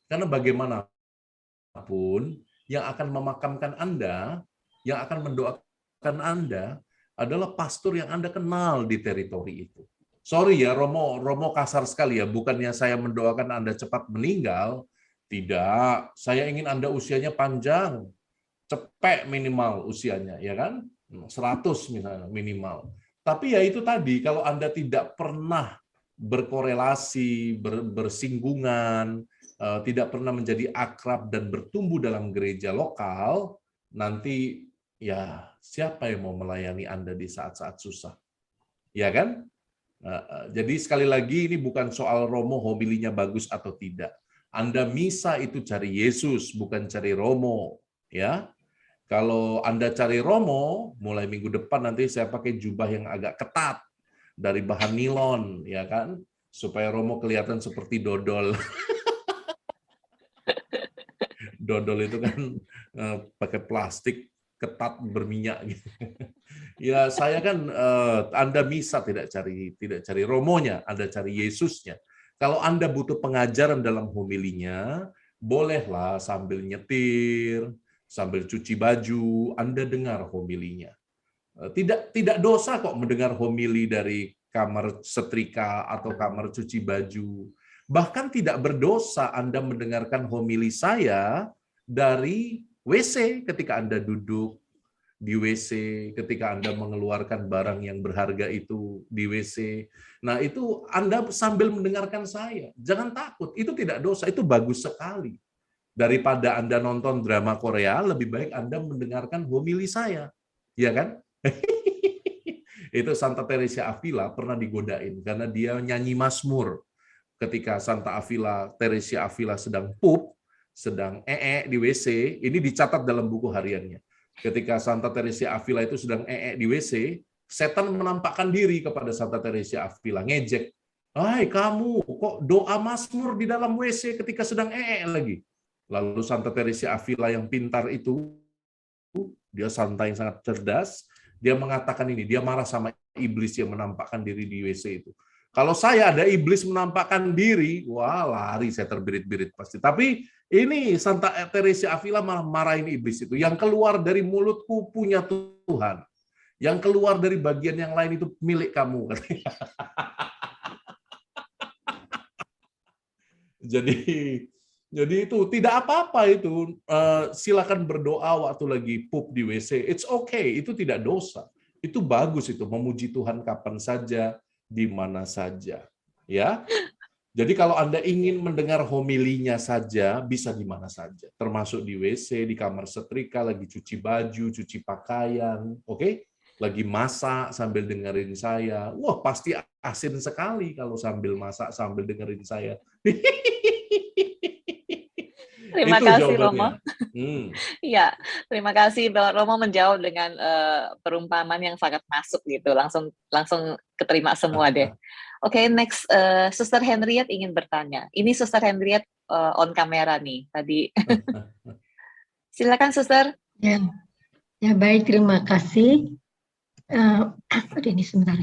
Karena bagaimanapun yang akan memakamkan Anda, yang akan mendoakan Anda adalah pastor yang Anda kenal di teritori itu. Sorry ya, Romo kasar sekali ya. Bukannya saya mendoakan Anda cepat meninggal. Tidak, saya ingin Anda usianya panjang. Cepet minimal usianya, ya kan? 100 misalnya minimal. Tapi ya itu tadi, kalau Anda tidak pernah berkorelasi, bersinggungan, tidak pernah menjadi akrab dan bertumbuh dalam gereja lokal, nanti ya siapa yang mau melayani Anda di saat-saat susah? Ya kan? Jadi sekali lagi ini bukan soal Romo homilinya bagus atau tidak. Anda misa itu cari Yesus, bukan cari Romo. Ya, kalau Anda cari Romo, mulai minggu depan nanti saya pakai jubah yang agak ketat dari bahan nilon, ya kan, supaya Romo kelihatan seperti dodol. Dodol itu kan pakai plastik ketat berminyak. Gitu. Ya saya kan Anda misa tidak cari Romonya, Anda cari Yesusnya. Kalau Anda butuh pengajaran dalam homilinya, bolehlah sambil nyetir, sambil cuci baju, Anda dengar homilinya. Tidak dosa kok mendengar homili dari kamar setrika atau kamar cuci baju. Bahkan tidak berdosa Anda mendengarkan homili saya dari WC ketika Anda duduk di WC, ketika Anda mengeluarkan barang yang berharga itu di WC. Nah, itu Anda sambil mendengarkan saya. Jangan takut, itu tidak dosa, itu bagus sekali. Daripada Anda nonton drama Korea, lebih baik Anda mendengarkan homili saya. Ya kan? Itu Santa Teresa Avila pernah digodain karena dia nyanyi Mazmur. Ketika Santa Teresa Avila sedang pup, sedang di WC, ini dicatat dalam buku hariannya. Ketika Santa Teresa Avila itu sedang di WC, setan menampakkan diri kepada Santa Teresa Avila, ngejek. Hai kamu, kok doa Mazmur di dalam WC ketika sedang lagi? Lalu Santa Teresa Avila yang pintar itu, dia santai, sangat cerdas, dia mengatakan ini, dia marah sama iblis yang menampakkan diri di WC itu. Kalau saya ada iblis menampakkan diri, wah lari saya terbirit-birit pasti. Tapi ini Santa Teresa Avila malah marahin iblis itu. Yang keluar dari mulutku punya Tuhan. Yang keluar dari bagian yang lain itu milik kamu. Jadi itu tidak apa-apa itu. Silakan berdoa waktu lagi pup di WC. It's okay, itu tidak dosa. Itu bagus itu, memuji Tuhan kapan saja, di mana saja. Ya. Jadi kalau Anda ingin mendengar homilinya saja, bisa di mana saja. Termasuk di WC, di kamar setrika, lagi cuci baju, cuci pakaian. Oke? Lagi masak sambil dengerin saya. Wah, pasti asin sekali kalau sambil masak sambil dengerin saya. Terima kasih Romo. Iya, terima kasih Romo menjawab dengan perumpamaan yang sangat masuk gitu, langsung keterima semua deh. Oke, next, Suster Henriette ingin bertanya. Ini Suster Henriette on kamera nih tadi. Silakan Suster. Ya baik, terima kasih. Ini sebentar.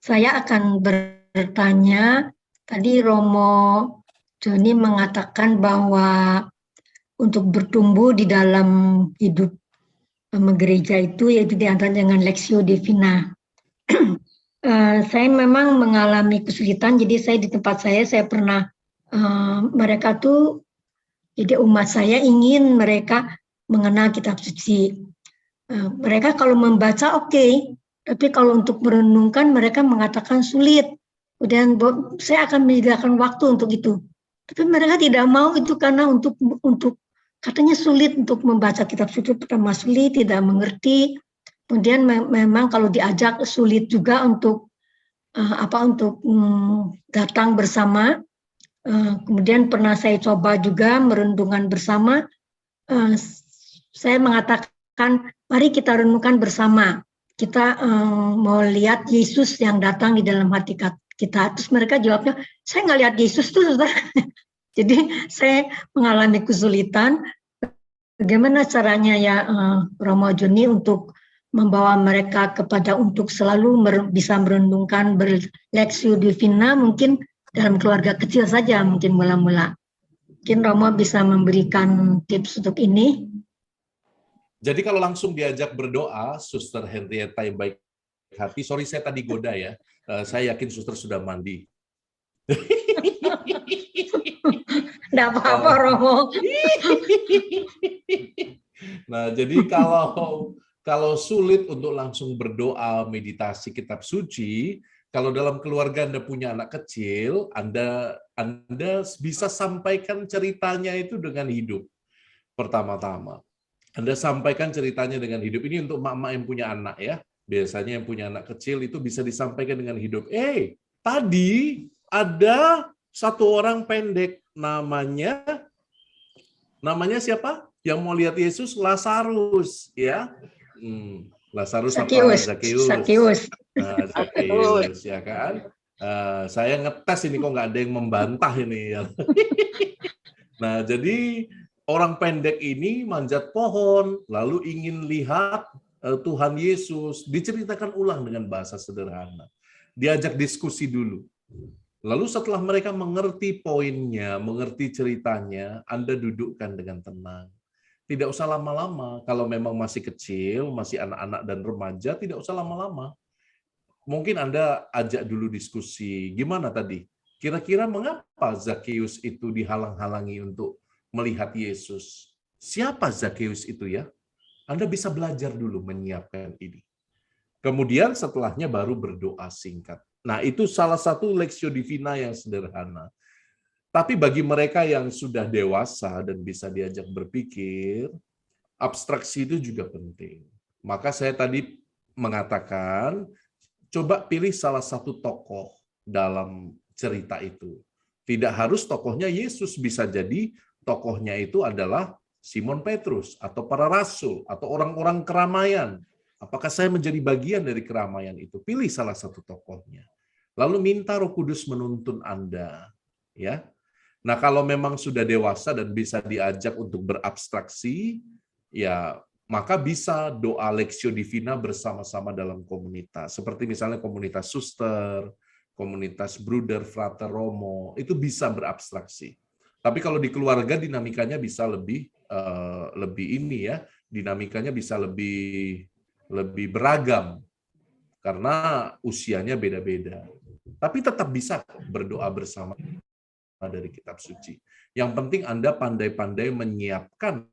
Saya akan bertanya. Tadi Romo Joni mengatakan bahwa untuk bertumbuh di dalam hidup gereja itu yaitu diantara dengan Lectio Divina. Saya memang mengalami kesulitan, jadi saya di tempat saya pernah mereka tuh Jadi umat saya ingin mereka mengenal kitab suci. Mereka kalau membaca oke, tapi kalau untuk merenungkan mereka mengatakan sulit. Kemudian saya akan menyediakan waktu untuk itu. Tapi mereka tidak mau itu karena untuk katanya sulit untuk membaca kitab suci, pertama sulit, tidak mengerti. Kemudian memang kalau diajak sulit juga untuk datang bersama. Kemudian pernah saya coba juga merenungkan bersama. Saya mengatakan, mari kita renungkan bersama. Kita mau lihat Yesus yang datang di dalam hati kita. Terus mereka jawabnya, saya nggak lihat Yesus tuh, saudara. Jadi saya mengalami kesulitan. Bagaimana caranya ya Romo Joni untuk membawa mereka kepada untuk selalu bisa merenungkan berlexio divina, mungkin dalam keluarga kecil saja mungkin mula-mula. Mungkin Romo bisa memberikan tips untuk ini. Jadi kalau langsung diajak berdoa, Suster Henrietta yang baik hati, sorry saya tadi goda ya, saya yakin Suster sudah mandi. Nggak apa-apa Romo. Nah jadi kalau sulit untuk langsung berdoa, meditasi kitab suci, kalau dalam keluarga Anda punya anak kecil, Anda bisa sampaikan ceritanya itu dengan hidup. Pertama-tama, Anda sampaikan ceritanya dengan hidup. Ini untuk mak-mak yang punya anak ya. Biasanya yang punya anak kecil itu bisa disampaikan dengan hidup. Tadi ada satu orang pendek, namanya siapa? Yang mau lihat Yesus, Lazarus, ya. Lazarus apa? Zakheus. Zakheus, ya kan? Saya ngetes ini kok nggak ada yang membantah ini. Nah, jadi orang pendek ini manjat pohon, lalu ingin lihat Tuhan Yesus. Diceritakan ulang dengan bahasa sederhana. Diajak diskusi dulu. Lalu setelah mereka mengerti poinnya, mengerti ceritanya, Anda dudukkan dengan tenang. Tidak usah lama-lama. Kalau memang masih kecil, masih anak-anak dan remaja, tidak usah lama-lama. Mungkin Anda ajak dulu diskusi. Gimana tadi? Kira-kira mengapa Zakheus itu dihalang-halangi untuk melihat Yesus? Siapa Zakheus itu ya? Anda bisa belajar dulu menyiapkan ini. Kemudian setelahnya baru berdoa singkat. Nah, itu salah satu Lexio Divina yang sederhana. Tapi bagi mereka yang sudah dewasa dan bisa diajak berpikir, abstraksi itu juga penting. Maka saya tadi mengatakan, coba pilih salah satu tokoh dalam cerita itu. Tidak harus tokohnya Yesus, bisa jadi tokohnya itu adalah Simon Petrus, atau para rasul, atau orang-orang keramaian. Apakah saya menjadi bagian dari keramaian itu? Pilih salah satu tokohnya. Lalu minta Roh Kudus menuntun Anda. Ya. Nah, kalau memang sudah dewasa dan bisa diajak untuk berabstraksi, ya maka bisa doa Lexio Divina bersama-sama dalam komunitas. Seperti misalnya komunitas suster, komunitas bruder, frater, romo, itu bisa berabstraksi. Tapi kalau di keluarga dinamikanya bisa lebih ini ya, dinamikanya bisa lebih beragam karena usianya beda-beda. Tapi tetap bisa berdoa bersama dari kitab suci. Yang penting Anda pandai-pandai menyiapkan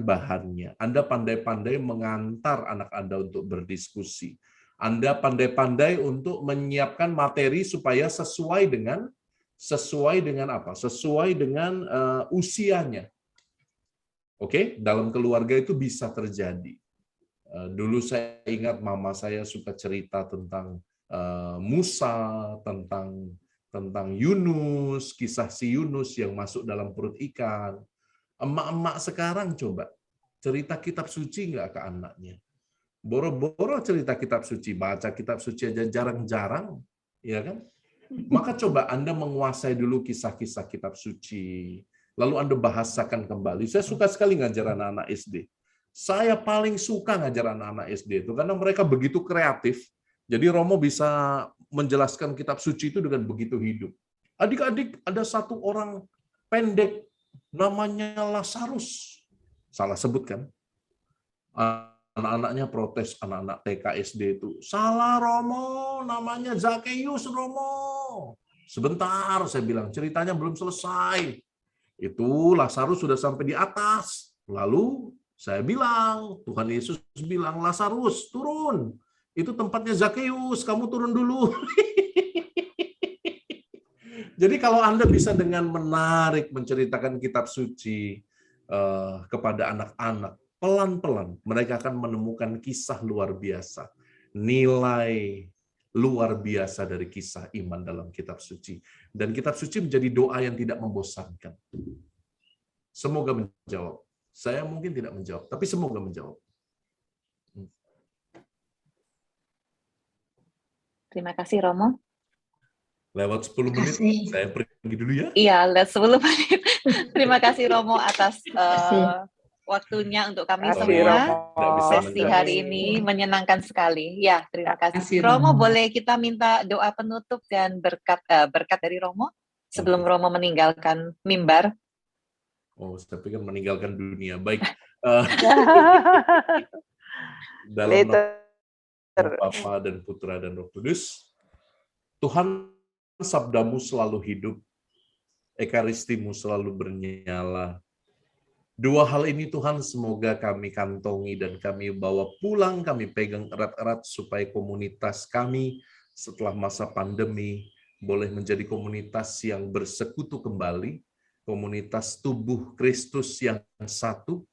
bahannya. Anda pandai-pandai mengantar anak Anda untuk berdiskusi. Anda pandai-pandai untuk menyiapkan materi supaya sesuai dengan apa? Sesuai dengan usianya. Oke, dalam keluarga itu bisa terjadi. Dulu saya ingat mama saya suka cerita tentang Musa, tentang Yunus, kisah si Yunus yang masuk dalam perut ikan. Emak-emak sekarang coba cerita kitab suci nggak ke anaknya? Boro-boro cerita kitab suci, baca kitab suci aja jarang-jarang, ya kan? Maka coba Anda menguasai dulu kisah-kisah kitab suci, lalu Anda bahasakan kembali. Saya suka sekali ngajar anak-anak SD. Saya paling suka ngajar anak-anak SD itu karena mereka begitu kreatif. Jadi Romo bisa menjelaskan kitab suci itu dengan begitu hidup. Adik-adik, ada satu orang pendek namanya Lazarus. Salah sebut kan? Anak-anaknya protes, anak-anak TK SD itu. Salah Romo, namanya Zakheus Romo. Sebentar, saya bilang, ceritanya belum selesai. Itu Lazarus sudah sampai di atas. Lalu saya bilang, Tuhan Yesus bilang, Lazarus turun. Itu tempatnya Zakeus, kamu turun dulu. Jadi kalau Anda bisa dengan menarik menceritakan kitab suci kepada anak-anak, pelan-pelan mereka akan menemukan kisah luar biasa. Nilai luar biasa dari kisah iman dalam kitab suci. Dan kitab suci menjadi doa yang tidak membosankan. Semoga menjawab. Saya mungkin tidak menjawab, tapi semoga menjawab. Terima kasih, Romo. Lewat 10 menit, saya pergi dulu ya. Iya, lewat 10 menit. Terima kasih, Romo, atas waktunya untuk kami semua. Sesi hari ini menyenangkan sekali. Ya, terima kasih. Romo, boleh kita minta doa penutup dan berkat dari Romo sebelum Romo meninggalkan mimbar? Oh, saya pikir meninggalkan dunia. Baik. Dalam nama Bapa dan Putra dan Roh Kudus, Tuhan, sabdamu selalu hidup, ekaristimu selalu bernyala. Dua hal ini Tuhan semoga kami kantongi dan kami bawa pulang, kami pegang erat-erat supaya komunitas kami setelah masa pandemi boleh menjadi komunitas yang bersekutu kembali, komunitas tubuh Kristus yang satu,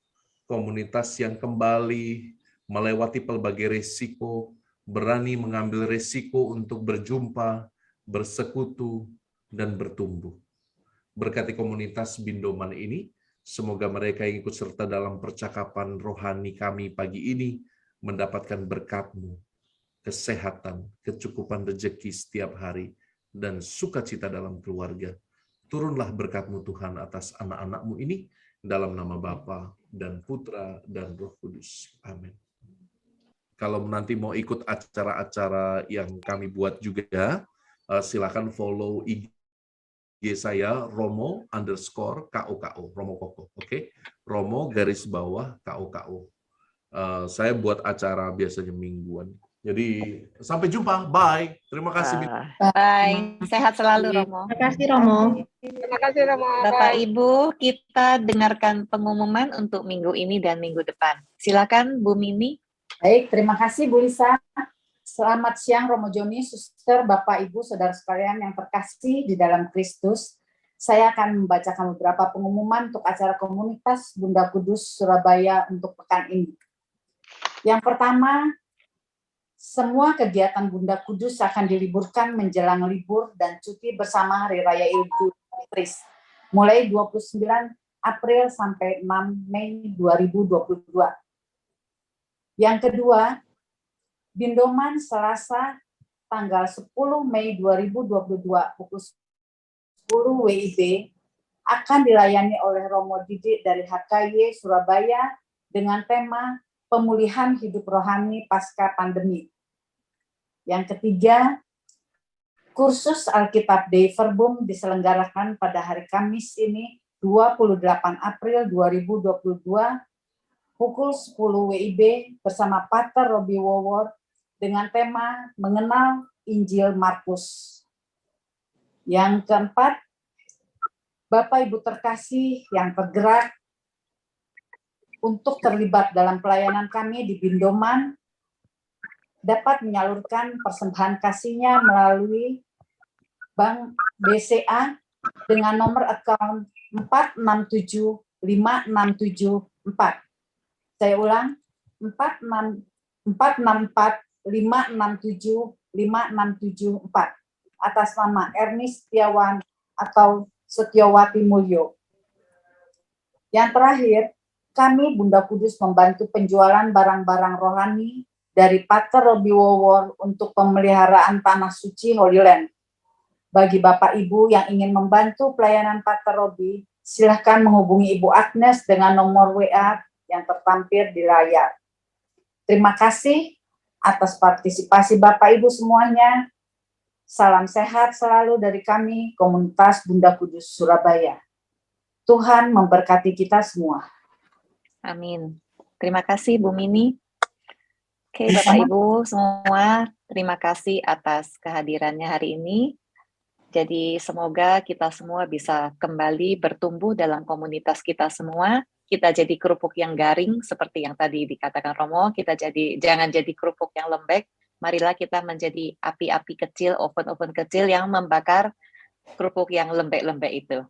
komunitas yang kembali melewati pelbagai resiko, berani mengambil resiko untuk berjumpa, bersekutu, dan bertumbuh. Berkati komunitas Bindoman ini, semoga mereka yang ikut serta dalam percakapan rohani kami pagi ini mendapatkan berkat-Mu, kesehatan, kecukupan rezeki setiap hari, dan sukacita dalam keluarga. Turunlah berkat-Mu Tuhan atas anak-anak-Mu ini, dalam nama Bapa dan Putra dan Roh Kudus. Amin. Kalau nanti mau ikut acara-acara yang kami buat juga, silakan follow IG saya, Romo_KOKO, Romo Koko, oke? Romo _KOKO. Saya buat acara biasanya mingguan. Jadi sampai jumpa, bye. Terima kasih. Bye, sehat selalu Romo. Terima kasih Romo. Terima kasih Romo. Bapak Ibu, kita dengarkan pengumuman untuk minggu ini dan minggu depan. Silakan Bu Mini. Baik, terima kasih Bu Lisa. Selamat siang Romo Joni, Suster, Bapak Ibu, Saudara sekalian yang terkasih di dalam Kristus. Saya akan membacakan beberapa pengumuman untuk acara komunitas Bunda Kudus Surabaya untuk pekan ini. Yang pertama, semua kegiatan Bunda Kudus akan diliburkan menjelang libur dan cuti bersama Hari Raya Idul Fitri, mulai 29 April sampai 6 Mei 2022. Yang kedua, Bindoman Selasa tanggal 10 Mei 2022 pukul 10 WIB akan dilayani oleh Romo Didik dari HKY Surabaya dengan tema pemulihan hidup rohani pasca pandemi. Yang ketiga, kursus Alkitab Dei Verbum diselenggarakan pada hari Kamis ini 28 April 2022 pukul 10 WIB bersama Pater Robi Wowor dengan tema mengenal Injil Markus. Yang keempat, Bapak Ibu terkasih yang tergerak untuk terlibat dalam pelayanan kami di Bindoman dapat menyalurkan persembahan kasihnya melalui Bank BCA dengan nomor account 46756774. Saya ulang, 4645675674 atas nama Erni Setiawan atau Setiawati Mulyo. Yang terakhir, kami Bunda Kudus membantu penjualan barang-barang rohani dari Pater Robi Wowor untuk pemeliharaan tanah suci Holy Land. Bagi Bapak Ibu yang ingin membantu pelayanan Pater Robi, silahkan menghubungi Ibu Agnes dengan nomor WA yang tertampil di layar. Terima kasih atas partisipasi Bapak Ibu semuanya. Salam sehat selalu dari kami, Komunitas Bunda Kudus Surabaya. Tuhan memberkati kita semua. Amin. Terima kasih Bu Mini. Oke, Bapak Ibu semua, terima kasih atas kehadirannya hari ini. Jadi semoga kita semua bisa kembali bertumbuh dalam komunitas kita semua. Kita jadi kerupuk yang garing seperti yang tadi dikatakan Romo. Jangan jadi kerupuk yang lembek. Marilah kita menjadi api-api kecil, oven-oven kecil yang membakar kerupuk yang lembek-lembek itu.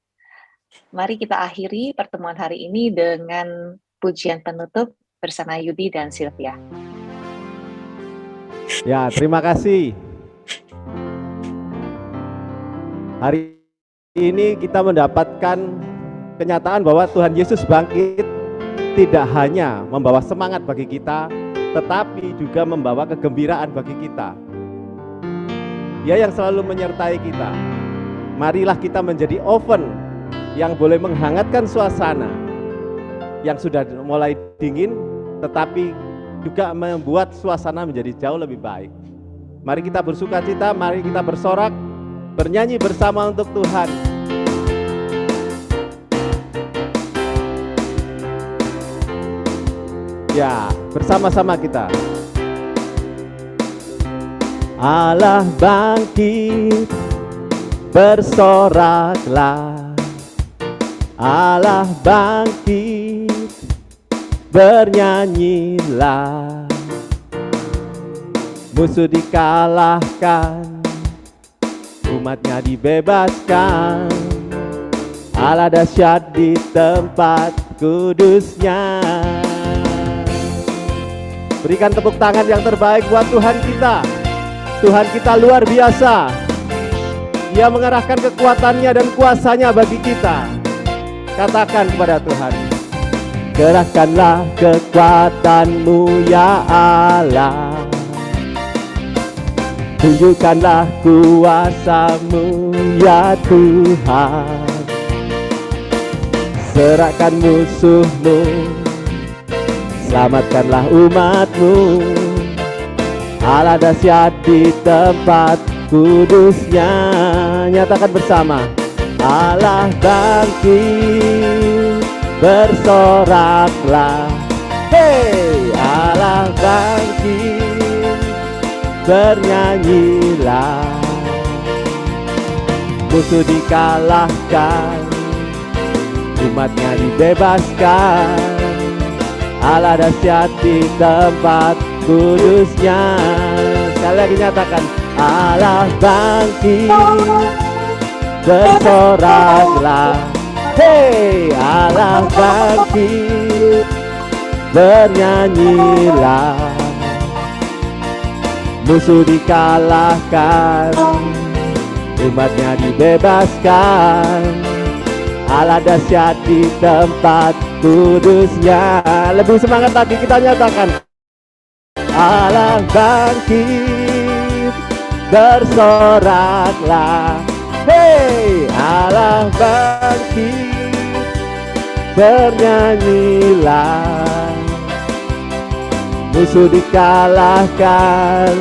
Mari kita akhiri pertemuan hari ini dengan pujian penutup bersama Yudi dan Sylvia. Ya, terima kasih. Hari ini kita mendapatkan kenyataan bahwa Tuhan Yesus bangkit tidak hanya membawa semangat bagi kita, tetapi juga membawa kegembiraan bagi kita. Dia yang selalu menyertai kita. Marilah kita menjadi oven yang boleh menghangatkan suasana yang sudah mulai dingin, tetapi juga membuat suasana menjadi jauh lebih baik. Mari kita bersukacita, mari kita bersorak, bernyanyi bersama untuk Tuhan. Ya, bersama-sama kita. Allah bangkit, bersoraklah. Allah bangkit, bernyanyilah. Musuh dikalahkan, umatnya dibebaskan. Allah dahsyat di tempat kudusnya. Berikan tepuk tangan yang terbaik buat Tuhan kita. Tuhan kita luar biasa. Dia mengerahkan kekuatannya dan kuasanya bagi kita. Katakan kepada Tuhan, gerahkanlah kekuatan-Mu ya Allah. Tunjukkanlah kuasa-Mu ya Tuhan. Serahkan musuh-Mu, selamatkanlah umat-Mu. Allah dahsyat di tempat kudusnya. Nyatakan bersama. Allah bangkit, bersoraklah. Hei, Allah bangkit, bernyanyilah. Musuh dikalahkan, umatnya dibebaskan. Allah dahsyat di tempat kudusnya. Sekali lagi nyatakan, Allah bangkit, bersoraklah. Hei, Allah bangkit, bernyanyilah. Musuh dikalahkan, umatnya dibebaskan. Allah dahsyat di tempat kudusnya. Lebih semangat lagi kita nyatakan, Allah bangkit, bersoraklah. Hei, Allah bangkit, bernyanyilah. Musuh dikalahkan,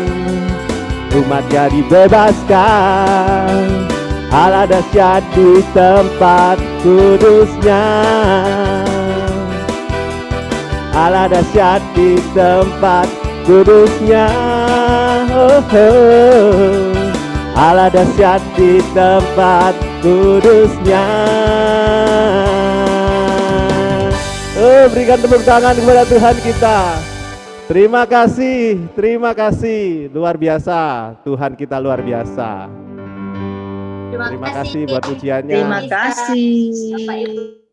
umatnya dibebaskan. Allah dahsyat di tempat kudusnya. Allah dahsyat di tempat kudusnya. Oh, oh. Allah dahsyat di tempat kudusnya. Oh, berikan tepuk tangan kepada Tuhan kita. Terima kasih, luar biasa. Tuhan kita luar biasa. Terima kasih buat pujiannya. Terima kasih.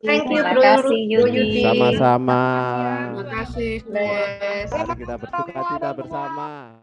Thank you, Terima kasih, Yudi. Sama-sama. Terima kasih. Mari kita bersukacita bersama.